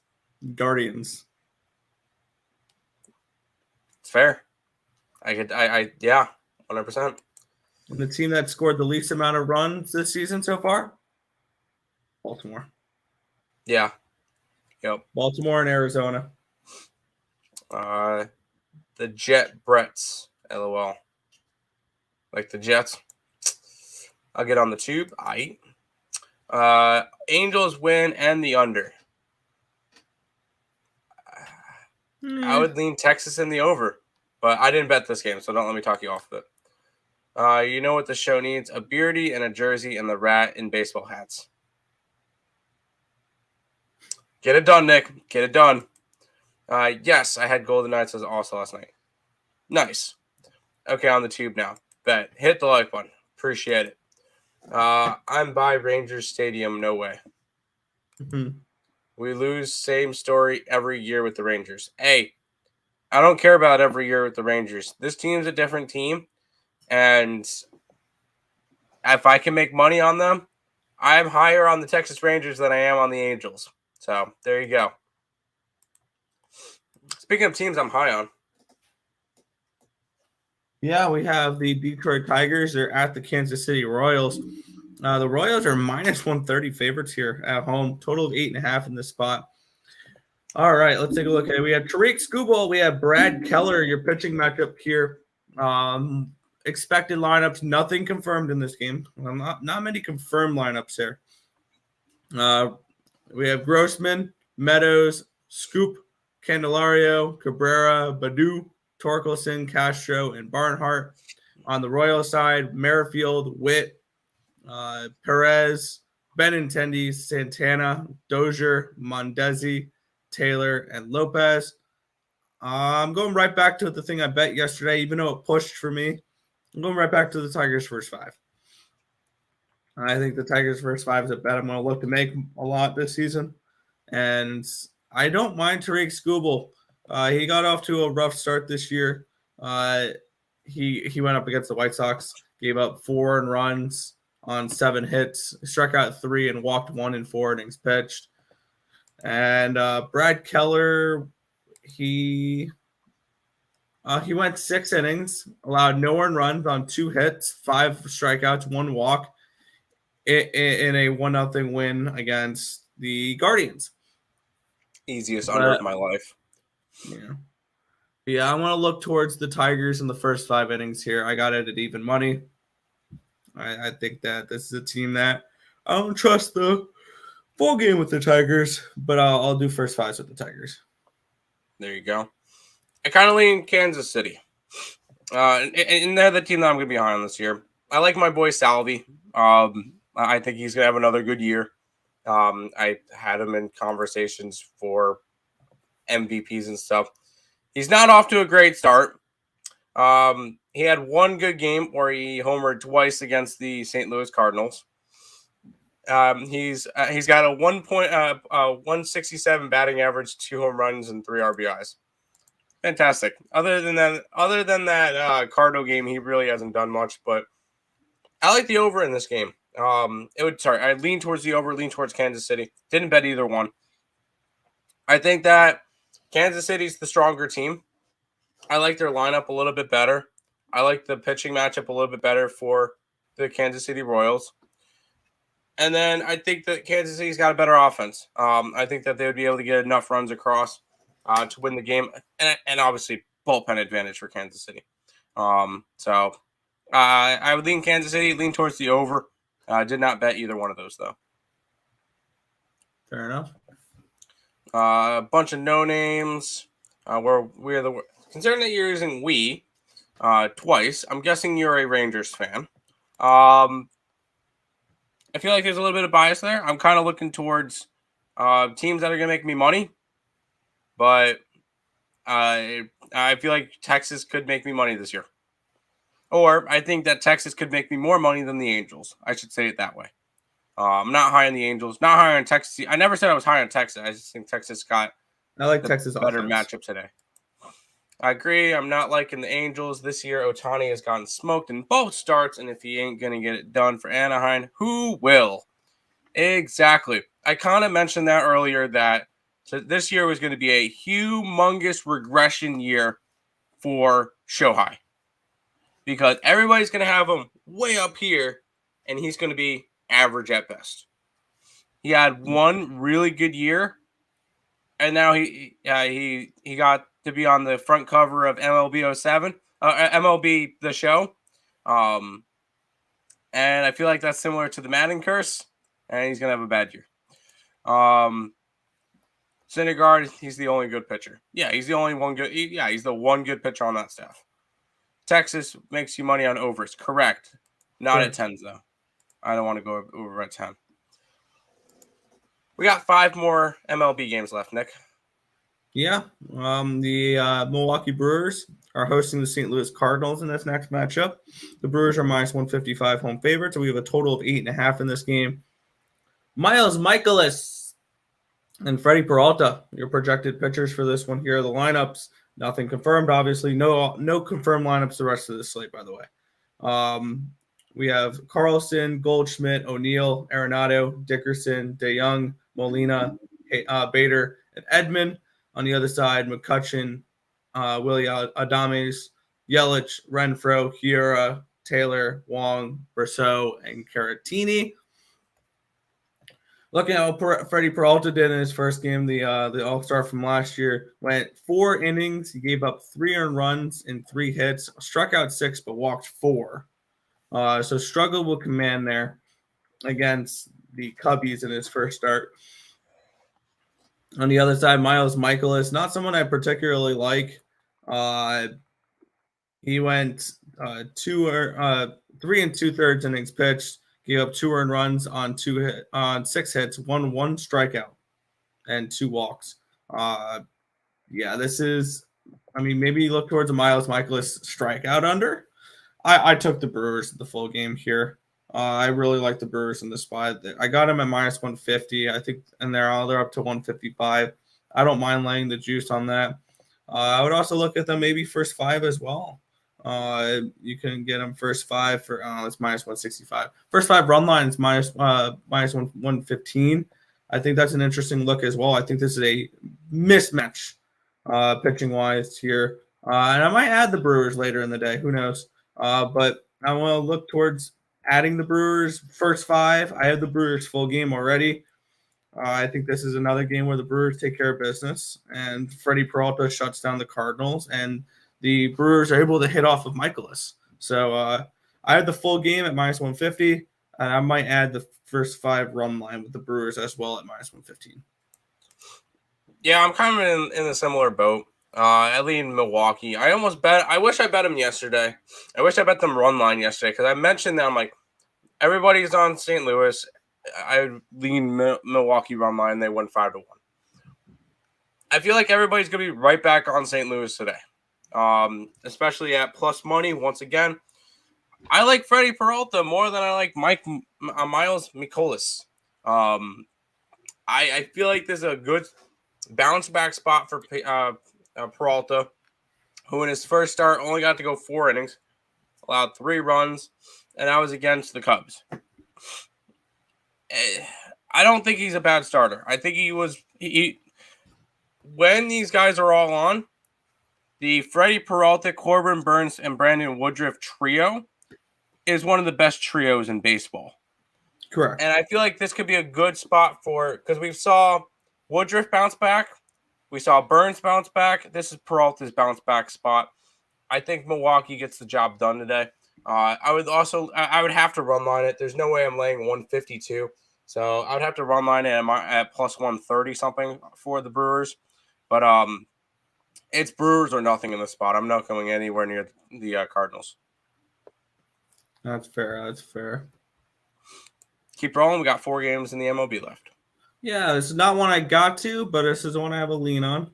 Guardians. It's fair. Yeah. 100%. And the team that scored the least amount of runs this season so far? Baltimore. Yeah. Yep. Baltimore and Arizona. The Jet Bretts, LOL. Like the Jets. I'll get on the tube. Angels win and the under. I would lean Texas in the over, but I didn't bet this game, so don't let me talk you off of it. You know what the show needs? A beardy and a jersey and the rat in baseball hats. Get it done, Nick. Get it done. Yes, I had Golden Knights as also last night. Nice. Okay, on the tube now. Bet. Hit the like button. Appreciate it. I'm by Rangers Stadium. No way. Mm-hmm. We lose. Same story every year with the Rangers. Hey, I don't care about every year with the Rangers. This team's a different team. And if I can make money on them, I'm higher on the Texas Rangers than I am on the Angels. So there you go. Speaking of teams I'm high on. Yeah, we have the Detroit Tigers. They're at the Kansas City Royals. The Royals are minus 130 favorites here at home. Total of 8.5 in this spot. All right, let's take a look at it. We have Tariq Skubal. We have Brad Keller, your pitching matchup here. Expected lineups, nothing confirmed in this game. Well, not many confirmed lineups here. We have Grossman, Meadows, Scoop, Candelario, Cabrera, Badu, Torkelson, Castro, and Barnhart. On the Royal side, Merrifield, Witt, Perez, Benintendi, Santana, Dozier, Mondesi, Taylor, and Lopez. I'm going right back to the thing I bet yesterday, even though it pushed for me. I'm going right back to the Tigers first 5. I think the Tigers first 5 is a bet I'm going to look to make a lot this season. And I don't mind Tariq Skubal. He got off to a rough start this year. He went up against the White Sox, gave up 4 runs on 7 hits, struck out 3 and walked 1 in 4 innings pitched. And Brad Keller, He went 6 innings, allowed no earned runs on 2 hits, 5 strikeouts, 1 walk in a 1-0 win against the Guardians. Easiest under of my life. Yeah, I want to look towards the Tigers in the first 5 innings here. I got it at even money. I think that this is a team that I don't trust the full game with the Tigers, but I'll do first 5s with the Tigers. There you go. I kind of lean Kansas City. And they're the team that I'm going to be high on this year. I like my boy Salvi. I think he's going to have another good year. I had him in conversations for MVPs and stuff. He's not off to a great start. He had 1 good game where he homered twice against the St. Louis Cardinals. He's got a 167 batting average, 2 home runs, and 3 RBIs. Fantastic. Other than that Cardinal game, he really hasn't done much. But I like the over in this game. I lean towards the over, lean towards Kansas City. Didn't bet either one. I think that Kansas City's the stronger team. I like their lineup a little bit better. I like the pitching matchup a little bit better for the Kansas City Royals. And then I think that Kansas City's got a better offense. I think that they would be able to get enough runs across to win the game. And obviously, bullpen advantage for Kansas City. So I would lean Kansas City, lean towards the over. I did not bet either one of those, though. Fair enough. A bunch of no names. Considering that you're using we twice, I'm guessing you're a Rangers fan. I feel like there's a little bit of bias there. I'm kind of looking towards teams that are going to make me money, but I feel like Texas could make me money this year. Or I think that Texas could make me more money than the Angels. I should say it that way. I'm not high on the Angels, not high on Texas. I never said I was high on Texas. I just think Texas got Texas better offense. matchup today. I agree. I'm not liking the Angels this year. Ohtani has gotten smoked in both starts, and if he ain't going to get it done for Anaheim, who will? Exactly. I kind of mentioned that earlier that this year was going to be a humongous regression year for Shohei because everybody's going to have him way up here, and he's going to be average at best. He had 1 really good year, and now he got to be on the front cover of MLB 07, MLB The Show. And I feel like that's similar to the Madden curse, and he's going to have a bad year. Syndergaard, he's the only good pitcher. Yeah, he's the only one good. He's the one good pitcher on that staff. Texas makes you money on overs. Correct. Not at 10s, though. I don't want to go over at 10. We got 5 more MLB games left, Nick. Yeah. The Milwaukee Brewers are hosting the St. Louis Cardinals in this next matchup. The Brewers are minus 155 home favorites, so we have a total of 8.5 in this game. Miles Mikolas and Freddie Peralta, your projected pitchers for this one here. The lineups, nothing confirmed, obviously. No confirmed lineups the rest of the slate, by the way. We have Carlson, Goldschmidt, O'Neill, Arenado, Dickerson, DeYoung, Molina, Bader, and Edman. On the other side, McCutchen, Willie Adames, Yelich, Renfroe, Hiura, Taylor, Wong, Brosseau, and Caratini. Looking at what Freddie Peralta did in his first game, the All-Star from last year, went 4 innings. He gave up 3 earned runs and 3 hits, struck out 6, but walked 4. So struggled with command there against the Cubbies in his first start. On the other side, Miles Mikolas, not someone I particularly like. He went 3 2/3 innings pitched, gave up 2 earned runs on 6 hits, 1 strikeout, and 2 walks. This is, maybe look towards a Miles Mikolas strikeout under. I took the Brewers the full game here. I really like the Brewers in the spot. I got them at minus 150. I think, and they're up to 155. I don't mind laying the juice on that. I would also look at them maybe first 5 as well. You can get them first 5 for it's minus 165. First 5 run lines minus 115. I think that's an interesting look as well. I think this is a mismatch pitching wise here. And I might add the Brewers later in the day. Who knows? But I want to look towards adding the Brewers first five. I have the Brewers full game already. I think this is another game where the Brewers take care of business, and Freddie Peralta shuts down the Cardinals, and the Brewers are able to hit off of Michaelis. So I have the full game at minus 150, and I might add the first five run line with the Brewers as well at minus 115. Yeah, I'm kind of in a similar boat. I lean Milwaukee. I wish I bet them yesterday. I wish I bet them run line yesterday because I mentioned that I'm like, everybody's on St. Louis. I lean Milwaukee run line. They won 5-1. I feel like everybody's going to be right back on St. Louis today, especially at plus money. Once again, I like Freddie Peralta more than I like Miles Mikolas. I feel like this is a good bounce back spot for Peralta, who in his first start only got to go 4 innings, allowed 3 runs, and that was against the Cubs. I don't think he's a bad starter. I think when these guys are all on, the Freddie Peralta, Corbin Burns, and Brandon Woodruff trio is one of the best trios in baseball. Correct. And I feel like this could be a good spot because we saw Woodruff bounce back. We saw Burns bounce back. This is Peralta's bounce back spot. I think Milwaukee gets the job done today. I would have to run line it. There's no way I'm laying 152. So I would have to run line it at plus 130 something for the Brewers. But it's Brewers or nothing in this spot. I'm not going anywhere near the Cardinals. That's fair. That's fair. Keep rolling. We got 4 games in the MLB left. Yeah, this is not one I got to, but this is one I have a lean on.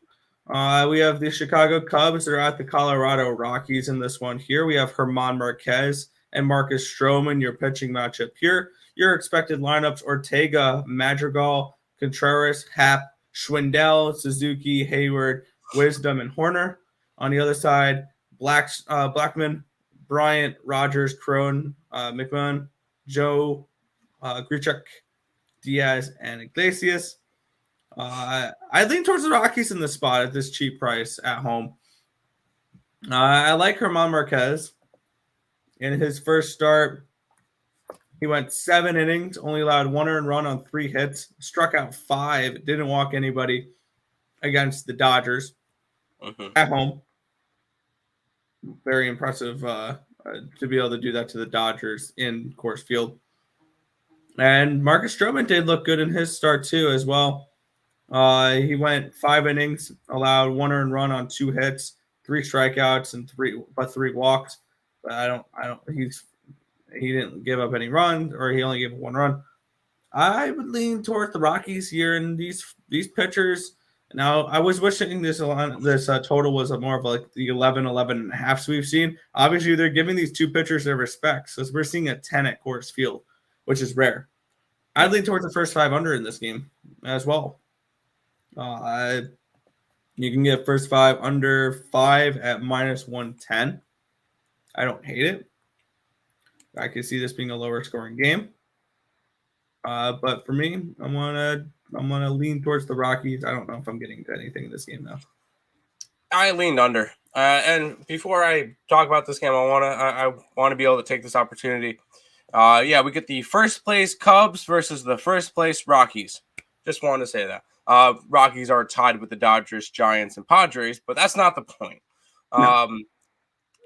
We have the Chicago Cubs. They're at the Colorado Rockies in this one here. We have German Marquez and Marcus Stroman, your pitching matchup here. Your expected lineups: Ortega, Madrigal, Contreras, Happ, Schwindel, Suzuki, Hayward, Wisdom, and Horner. On the other side, Blackman, Bryant, Rogers, Crone, McMahon, Joe, Grichuk, Diaz, and Iglesias. I lean towards the Rockies in this spot at this cheap price at home. I like German Marquez. In his first start, he went 7 innings, only allowed 1 earned run on 3 hits, struck out 5, didn't walk anybody against the Dodgers at home. Very impressive to be able to do that to the Dodgers in Coors Field. And Marcus Stroman did look good in his start too as well. He went 5 innings, allowed 1 earned run on 2 hits, 3 strikeouts, and 3 walks. But he didn't give up any runs, or he only gave 1 run. I would lean towards the Rockies here in these pitchers. Now, I was wishing this total was more of like the 11 and a half we've seen. Obviously, they're giving these 2 pitchers their respect. So we're seeing a 10 at Coors Field, which is rare. I'd lean towards the first 5 under in this game as well. You can get first 5 under 5 at minus 110. I don't hate it. I can see this being a lower scoring game. But for me, I'm gonna lean towards the Rockies. I don't know if I'm getting to anything in this game though. I leaned under. And before I talk about this game, I want to be able to take this opportunity. We get the first place Cubs versus the first place Rockies. Just wanted to say that. Rockies are tied with the Dodgers, Giants, and Padres, but that's not the point. No.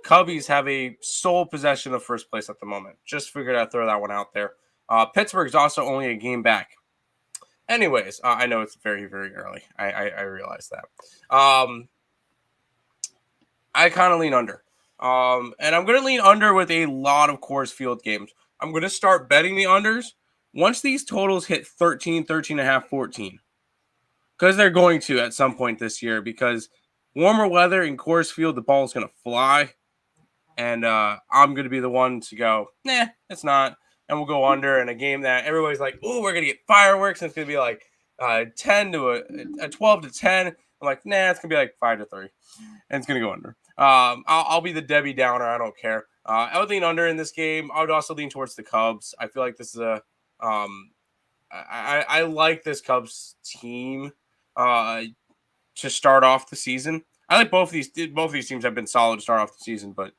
Cubbies have a sole possession of first place at the moment. Just figured I'd throw that one out there. Pittsburgh's also only a game back. Anyways, I know it's very, very early. I realize that. I kind of lean under. And I'm going to lean under with a lot of Coors Field games. I'm going to start betting the unders once these totals hit 13, 13.5, 14. Because they're going to at some point this year. Because warmer weather in Coors Field, the ball is going to fly. And I'm going to be the one to go, nah, it's not. And we'll go under in a game that everybody's like, oh, we're going to get fireworks. And it's going to be like 10 to a 12 to 10. I'm like, nah, it's going to be like 5-3. And it's going to go under. I'll be the Debbie Downer. I don't care. I would lean under in this game. I would also lean towards the Cubs. I feel like this is I like this Cubs team. to start off the season. I like both of these teams have been solid to start off the season, but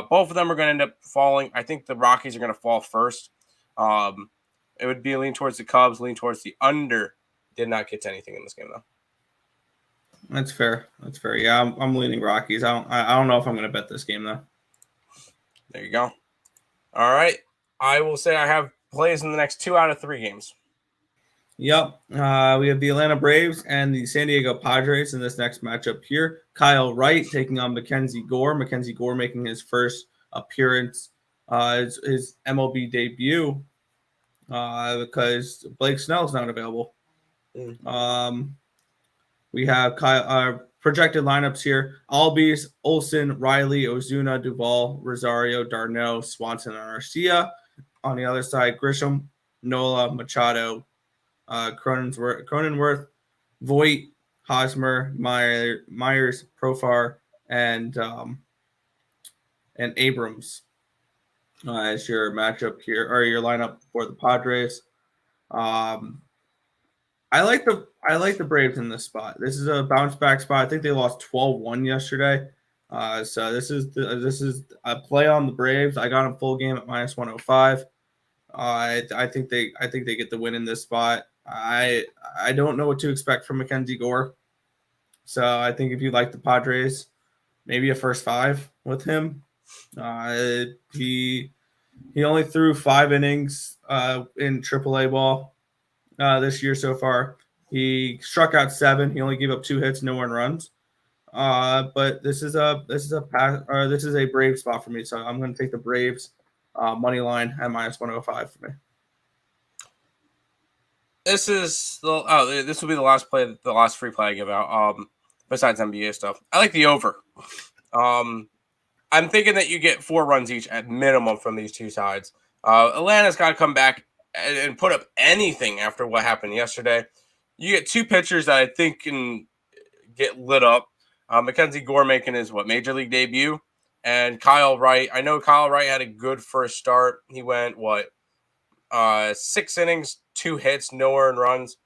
both of them are going to end up falling. I think the Rockies are going to fall first. It would be a lean towards the Cubs, lean towards the under. Did not get to anything in this game though. That's fair. Yeah, I'm leaning Rockies. I don't know if I'm going to bet this game though. There you go. All right. I will say I have plays in the next 2 out of 3 games. Yep. We have the Atlanta Braves and the San Diego Padres in this next matchup here. Kyle Wright taking on Mackenzie Gore. Mackenzie Gore making his first appearance, his MLB debut, because Blake Snell's not available. We have projected lineups here. Albies, Olsen, Riley, Ozuna, Duvall, Rosario, Darno, Swanson, and Garcia. On the other side, Grisham, Nola, Machado, Cronenworth, Voit, Hosmer, Myers, Profar, and Abrams as your matchup here, or your lineup for the Padres. I like the Braves in this spot. This is a bounce back spot. I think they lost 12-1 yesterday. So this is a play on the Braves. I got them full game at -105. I think they get the win in this spot. I don't know what to expect from Mackenzie Gore. So I think if you like the Padres, maybe a first 5 with him. He only threw 5 innings in AAA ball this year so far. He struck out 7. He only gave up 2 hits, no earned runs. But this is a Brave spot for me. So I'm going to take the Braves money line at -105 for me. This will be the last free play I give out. Besides NBA stuff, I like the over. I'm thinking that you get 4 runs each at minimum from these two sides. Atlanta's got to come back and put up anything after what happened yesterday. You get 2 pitchers that I think can get lit up. Mackenzie Gore making his major league debut, and Kyle Wright. I know Kyle Wright had a good first start. He went 6 innings, 2 hits, no earned runs.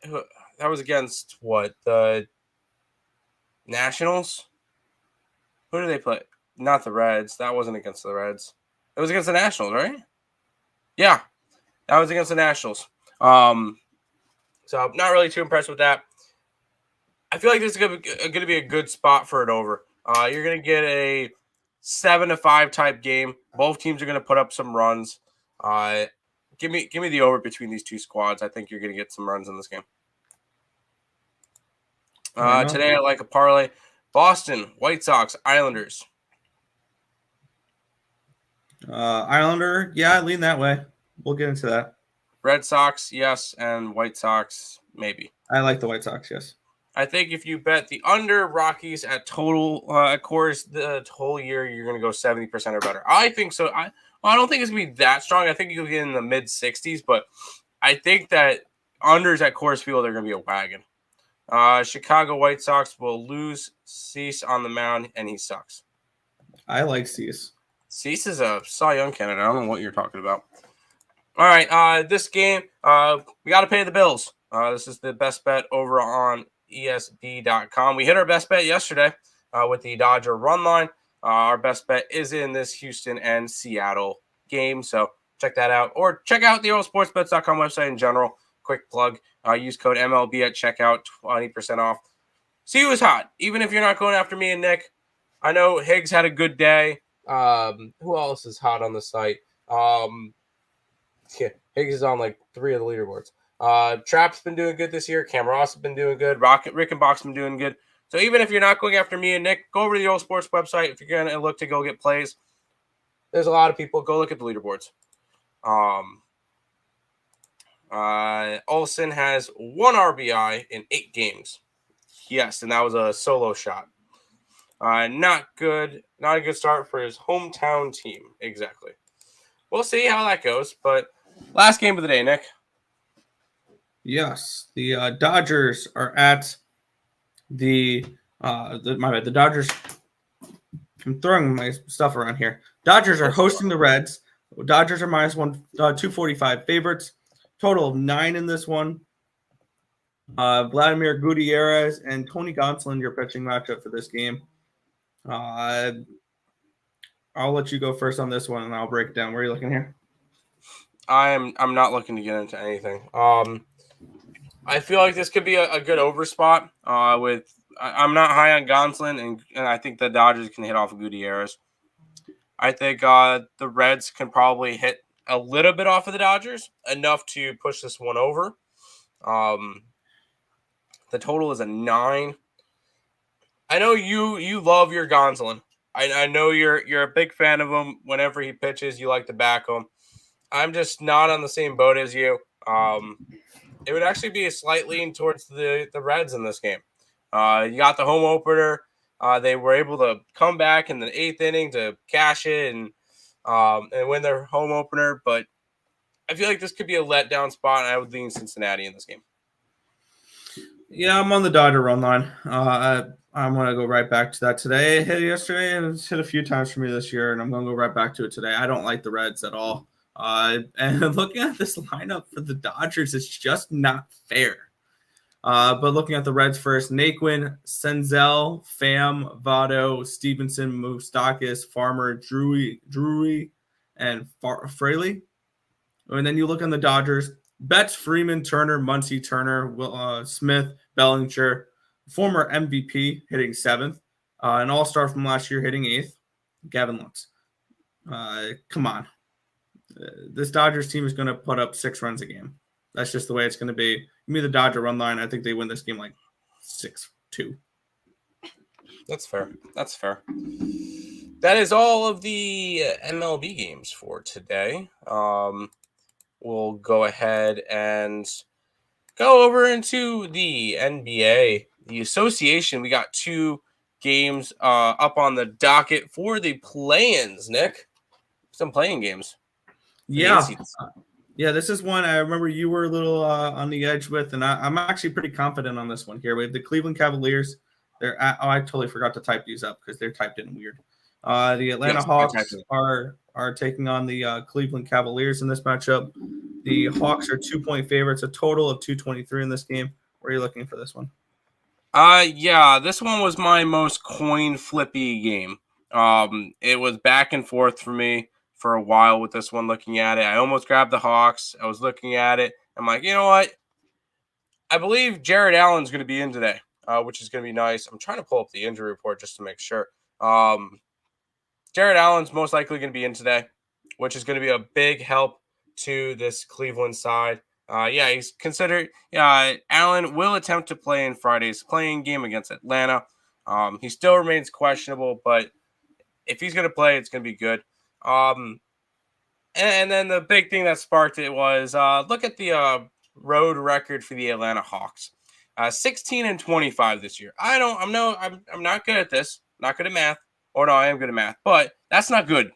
That was against the Nationals. Who did they play? Not the Reds. That wasn't against the Reds. It was against the Nationals, right? Yeah, that was against the Nationals. So I'm not really too impressed with that. I feel like this is going to be a good spot for it over. You're going to get a 7-5 type game. Both teams are going to put up some runs. Give me the over between these two squads. I think you're going to get some runs in this game. Today I like a parlay. Boston, White Sox, Islanders. Islander, yeah, I lean that way. We'll get into that. Red Sox, yes, and White Sox, maybe. I like the White Sox, yes. I think if you bet the under Rockies at total, of course, the whole year, you're going to go 70% or better. I think so. I don't think it's going to be that strong. I think you'll get in the mid-60s, but I think that unders at Coors Field are going to be a wagon. Chicago White Sox will lose Cease on the mound, and he sucks. I like Cease. Cease is a Cy Young candidate. I don't know what you're talking about. All right, this game, we got to pay the bills. This is the best bet over on ESB.com. We hit our best bet yesterday with the Dodger run line. Our best bet is in this Houston and Seattle game, so check that out. Or check out the EarleSportsBets.com website in general. Quick plug. Use code MLB at checkout, 20% off. See who's hot, even if you're not going after me and Nick. I know Higgs had a good day. Who else is hot on the site? Yeah, Higgs is on 3 of the leaderboards. Trap's been doing good this year. Cam Ross has been doing good. Rick and Box been doing good. So even if you're not going after me and Nick, go over to the Earle Sports website. If you're going to look to go get plays, there's a lot of people. Go look at the leaderboards. Olsen has 1 RBI in 8 games. Yes, and that was a solo shot. Not good. Not a good start for his hometown team. Exactly. We'll see how that goes. But last game of the day, Nick. Yes, the Dodgers are at the Dodgers. I'm throwing my stuff around here. Dodgers are hosting the Reds. Dodgers are -245 favorites. Total of 9 in this one. Vladimir Gutierrez and Tony Gonsolin, your pitching matchup for this game. I'll let you go first on this one, and I'll break it down. Where are you looking here? I'm not looking to get into anything. I feel like this could be a good over spot. I'm not high on Gonsolin, and I think the Dodgers can hit off of Gutierrez. I think the Reds can probably hit a little bit off of the Dodgers, enough to push this one over. The total is a 9. I know you love your Gonsolin. I know you're a big fan of him. Whenever he pitches, you like to back him. I'm just not on the same boat as you. It would actually be a slight lean towards the Reds in this game. You got the home opener. They were able to come back in the 8th inning to cash it and win their home opener. But I feel like this could be a letdown spot, and I would lean Cincinnati in this game. Yeah, I'm on the Dodger run line. I'm going to go right back to that today. It hit yesterday, and it's hit a few times for me this year, and I'm going to go right back to it today. I don't like the Reds at all. And looking at this lineup for the Dodgers, it's just not fair. But looking at the Reds first, Naquin, Senzel, Pham, Votto, Stevenson, Moustakas, Farmer, Drury, and Fraley. And then you look on the Dodgers, Betts, Freeman, Turner, Muncy, Turner, Smith, Bellinger, former MVP hitting 7th, an all-star from last year hitting 8th, Gavin Lux. Come on. This Dodgers team is going to put up 6 runs a game. That's just the way it's going to be. Give me the Dodger run line. I think they win this game like 6-2. That's fair. That is all of the MLB games for today. We'll go ahead and go over into the NBA. The association, we got 2 games up on the docket for the play-ins, Nick. Some playing games. Yeah. Yeah, this is one I remember you were a little on the edge with, and I'm actually pretty confident on this one here. We have the Cleveland Cavaliers. I totally forgot to type these up because they're typed in weird. The Atlanta Hawks are taking on the Cleveland Cavaliers in this matchup. The Hawks are 2-point favorites, a total of 223 in this game. Where are you looking for this one? Yeah, this one was my most coin flippy game. It was back and forth for me for a while with this one. Looking at it, I almost grabbed the Hawks. I was looking at it. I'm like, you know what? I believe Jared Allen's going to be in today, which is going to be nice. I'm trying to pull up the injury report just to make sure. Jared Allen's most likely going to be in today, which is going to be a big help to this Cleveland side. He's considered. Allen will attempt to play in Friday's playing game against Atlanta. He still remains questionable, but if he's going to play, it's going to be good. And then the big thing that sparked it was look at the road record for the Atlanta Hawks. 16-25 this year. I'm not good at this. Not good at math. Or no, I am good at math, but that's not good.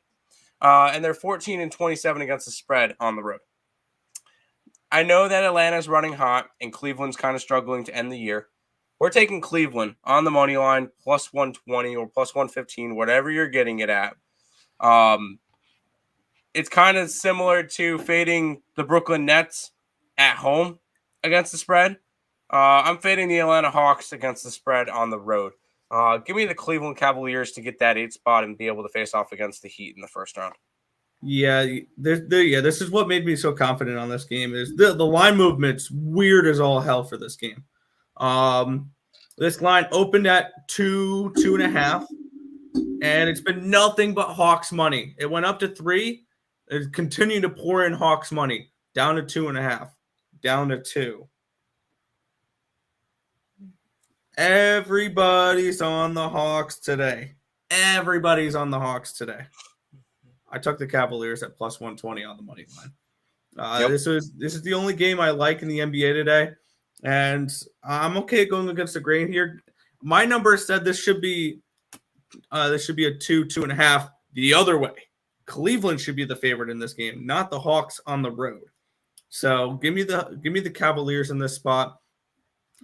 And they're 14-27 against the spread on the road. I know that Atlanta's running hot and Cleveland's kind of struggling to end the year. We're taking Cleveland on the money line, plus 120 or plus 115, whatever you're getting it at. It's kind of similar to fading the Brooklyn Nets at home against the spread. I'm fading the Atlanta Hawks against the spread on the road. Give me the Cleveland Cavaliers to get that 8th spot and be able to face off against the Heat in the first round. Yeah, this is what made me so confident on this game. Is the line movement's weird as all hell for this game. This line opened at 2.5, and it's been nothing but Hawks money. It went up to 3. It's continuing to pour in Hawks money. Down to 2.5. Down to 2. Everybody's on the Hawks today. I took the Cavaliers at plus 120 on the money line. This is the only game I like in the NBA today, and I'm okay going against the grain here. My number said this should be a 2.5 the other way. Cleveland should be the favorite in this game, not the Hawks on the road. So give me the Cavaliers in this spot.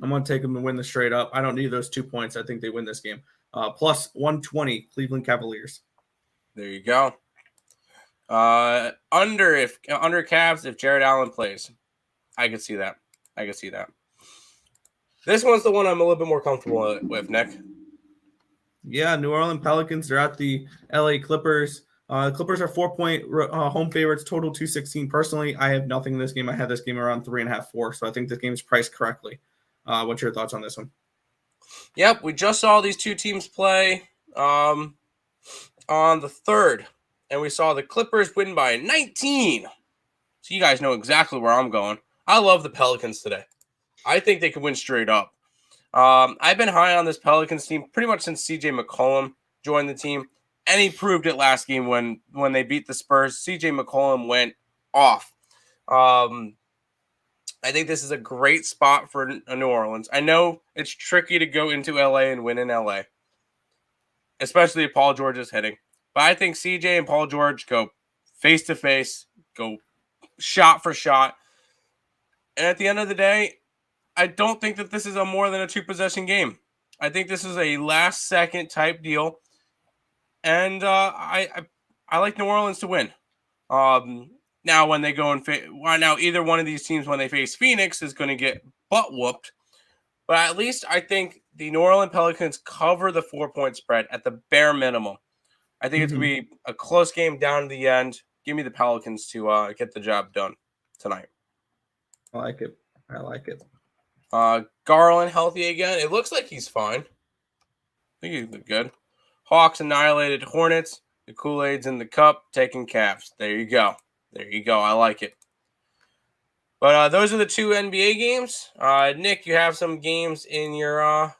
I'm going to take them to win this straight up. I don't need those 2 points. I think they win this game. Plus 120, Cleveland Cavaliers. There you go. Under Cavs if Jared Allen plays. I could see that. This one's the one I'm a little bit more comfortable with, Nick. Yeah, New Orleans Pelicans. They're at the LA Clippers. Clippers are 4-point home favorites, total 216. Personally, I have nothing in this game. I had this game around 3.5, 4. So I think this game is priced correctly. What's your thoughts on this one? Yep, we just saw these two teams play on the 3rd, and we saw the Clippers win by 19. So you guys know exactly where I'm going. I love the Pelicans today. I think they could win straight up. I've been high on this Pelicans team pretty much since CJ McCollum joined the team, and he proved it last game when they beat the Spurs. CJ McCollum went off. I think this is a great spot for New Orleans. I know it's tricky to go into LA and win in LA, especially if Paul George is hitting. But I think CJ and Paul George go face-to-face, go shot for shot. And at the end of the day, I don't think that this is a more than a 2-possession game. I think this is a last-second type deal. And I like New Orleans to win. Now, when they go and now either one of these teams, when they face Phoenix, is going to get butt whooped. But at least I think the New Orleans Pelicans cover the 4-point spread at the bare minimum. I think it's going to be a close game down to the end. Give me the Pelicans to get the job done tonight. I like it. I like it. Garland healthy again. It looks like he's fine. I think he's good. Hawks annihilated Hornets. The Kool-Aid's in the cup, taking Cavs. There you go. There you go. I like it. But those are the 2 NBA games. Nick, you have some games in your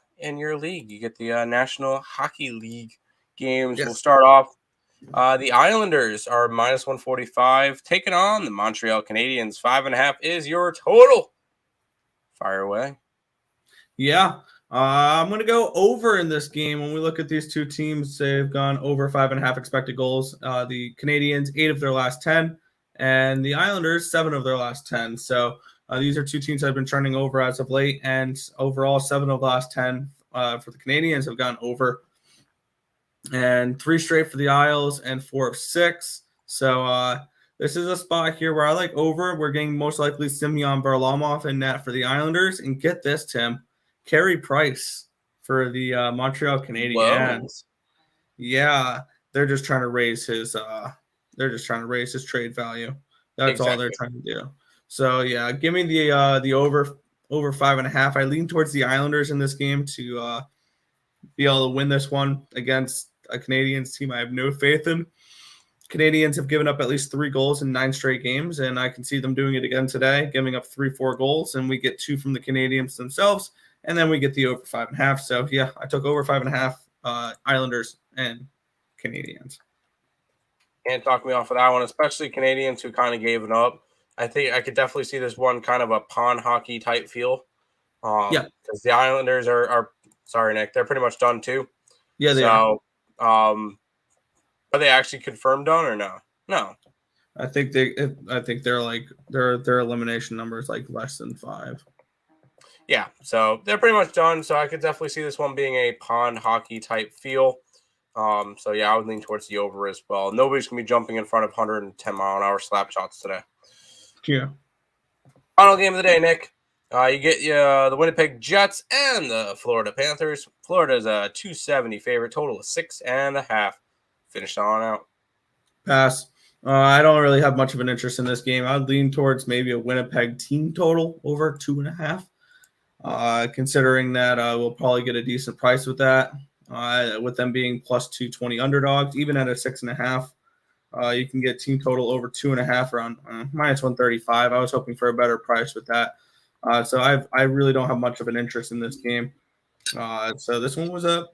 league. You get the National Hockey League games. Yes. We'll start off. The Islanders are minus 145, taking on the Montreal Canadiens. 5.5 is your total. Fire away. Yeah. I'm going to go over in this game. When we look at these two teams, they've gone over 5.5 expected goals. The Canadiens, 8 of their last 10, and the Islanders, 7 of their last 10. So these are two teams that have been trending over as of late, and overall, 7 of the last 10 for the Canadiens have gone over, and 3 straight for the Isles and 4 of 6. So this is a spot here where I like over. We're getting most likely Semyon Varlamov in net for the Islanders, and get this, Tim. Carey Price for the Montreal Canadiens. Whoa. Yeah, they're just trying to raise his trade value. That's all they're trying to do. So yeah, give me the over 5.5. I lean towards the Islanders in this game to be able to win this one against a Canadiens team I have no faith in. Canadiens have given up at least 3 goals in 9 straight games, and I can see them doing it again today, giving up 3-4 goals, and we get 2 from the Canadiens themselves. And then we get the over 5.5. So, yeah, I took over 5.5 Islanders and Canadiens. Can't talk me off of that one, especially Canadiens who kind of gave it up. I think I could definitely see this one kind of a pond hockey type feel. Yeah. Because the Islanders are sorry, Nick, they're pretty much done too. Yeah, they are. Are they actually confirmed done or no? No. I think they're like their elimination number is like less than 5. Yeah, so they're pretty much done. So I could definitely see this one being a pond hockey type feel. So yeah, I would lean towards the over as well. Nobody's gonna be jumping in front of 110-mile-an-hour slap shots today. Yeah. Final game of the day, Nick. You get the Winnipeg Jets and the Florida Panthers. Florida's a 270 favorite, total of 6.5. Finished on out. Pass. I don't really have much of an interest in this game. I'd lean towards maybe a Winnipeg team total over 2.5. Considering that we'll probably get a decent price with that, with them being plus 220 underdogs, even at a 6.5, you can get team total over 2.5 around minus 135. I was hoping for a better price with that. So I really don't have much of an interest in this game. So this one was a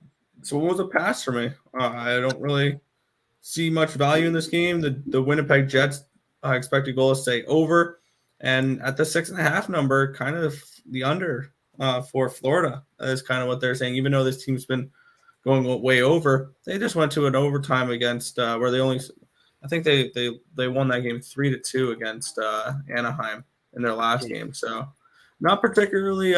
pass for me. I don't really see much value in this game. The Winnipeg Jets expected goal is stay over, and at the 6.5 number, kind of the under. For Florida is kind of what they're saying. Even though this team's been going way over, they just went to an overtime against where I think they won that game 3-2 against Anaheim in their last game. So not particularly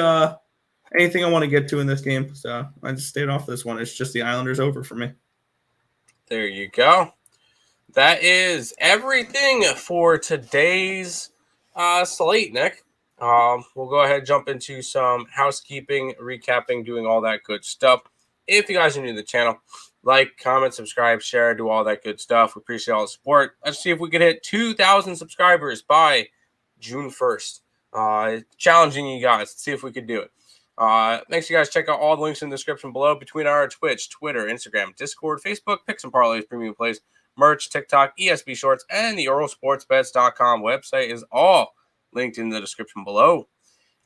anything I want to get to in this game. So I just stayed off this one. It's just the Islanders over for me. There you go. That is everything for today's slate, Nick. We'll go ahead and jump into some housekeeping, recapping, doing all that good stuff. If you guys are new to the channel, like, comment, subscribe, share, do all that good stuff. We appreciate all the support. Let's see if we can hit 2,000 subscribers by June 1st. Challenging you guys. Let's see if we could do it. Make sure you guys check out all the links in the description below between our Twitch, Twitter, Instagram, Discord, Facebook, Picks and Parleys, Premium Plays, merch, TikTok, ESB Shorts, and the EarleSportsBets.com website is all linked in the description below.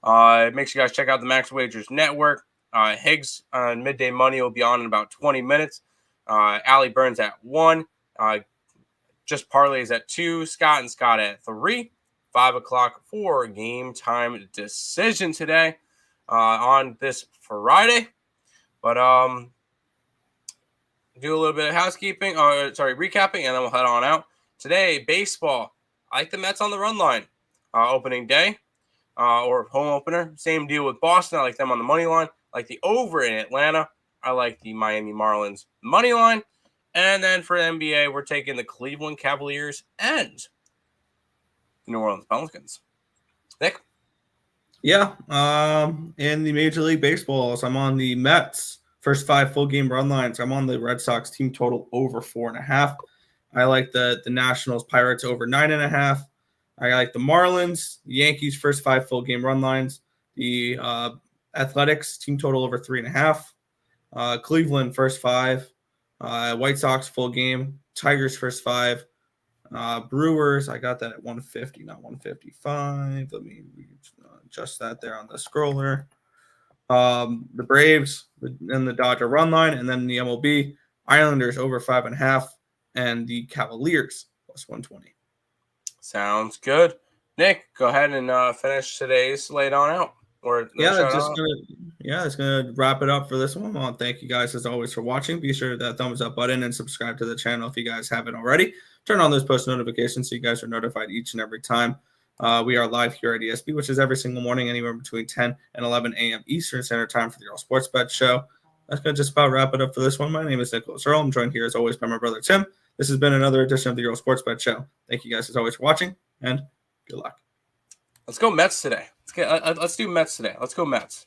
Make sure you guys check out the Max Wagers Network. Higgs on Midday Money will be on in about 20 minutes. Allie Burns at 1. Just Parleys at 2. Scott and Scott at 3. 5 o'clock for game time decision today on this Friday. But do a little bit of housekeeping, recapping, and then we'll head on out. Today, baseball. I like the Mets on the run line. Opening day or home opener. Same deal with Boston. I like them on the money line. I like the over in Atlanta. I like the Miami Marlins money line. And then for the NBA, we're taking the Cleveland Cavaliers and New Orleans Pelicans. Nick? Yeah. In the Major League Baseballs, I'm on the Mets first 5 full game run lines. I'm on the Red Sox team total over 4.5. I like the Nationals Pirates over 9.5. I like the Marlins, the Yankees first 5 full game run lines, the Athletics team total over 3.5, Cleveland first 5, White Sox full game, Tigers first 5, Brewers. I got that at 150, not 155. Let me adjust that there on the scroller. The Braves and the Dodger run line, and then the MLB Islanders over 5.5, and the Cavaliers plus 120. Sounds good. Nick, go ahead and finish today's laid on out. That's gonna wrap it up for this one. I want to thank you guys as always for watching. Be sure to hit that thumbs up button and subscribe to the channel if you guys haven't already. Turn on those post notifications so you guys are notified each and every time we are live here at ESB, which is every single morning, anywhere between 10 and 11 a.m. Eastern Standard Time for the Earle Sports Bet Show. That's gonna just about wrap it up for this one. My name is Nicholas Earle. I'm joined here as always by my brother Tim. This has been another edition of the Earle Sports Bet Show. Thank you guys as always for watching, and good luck. Let's go Mets today. Let's do Mets today. Let's go Mets.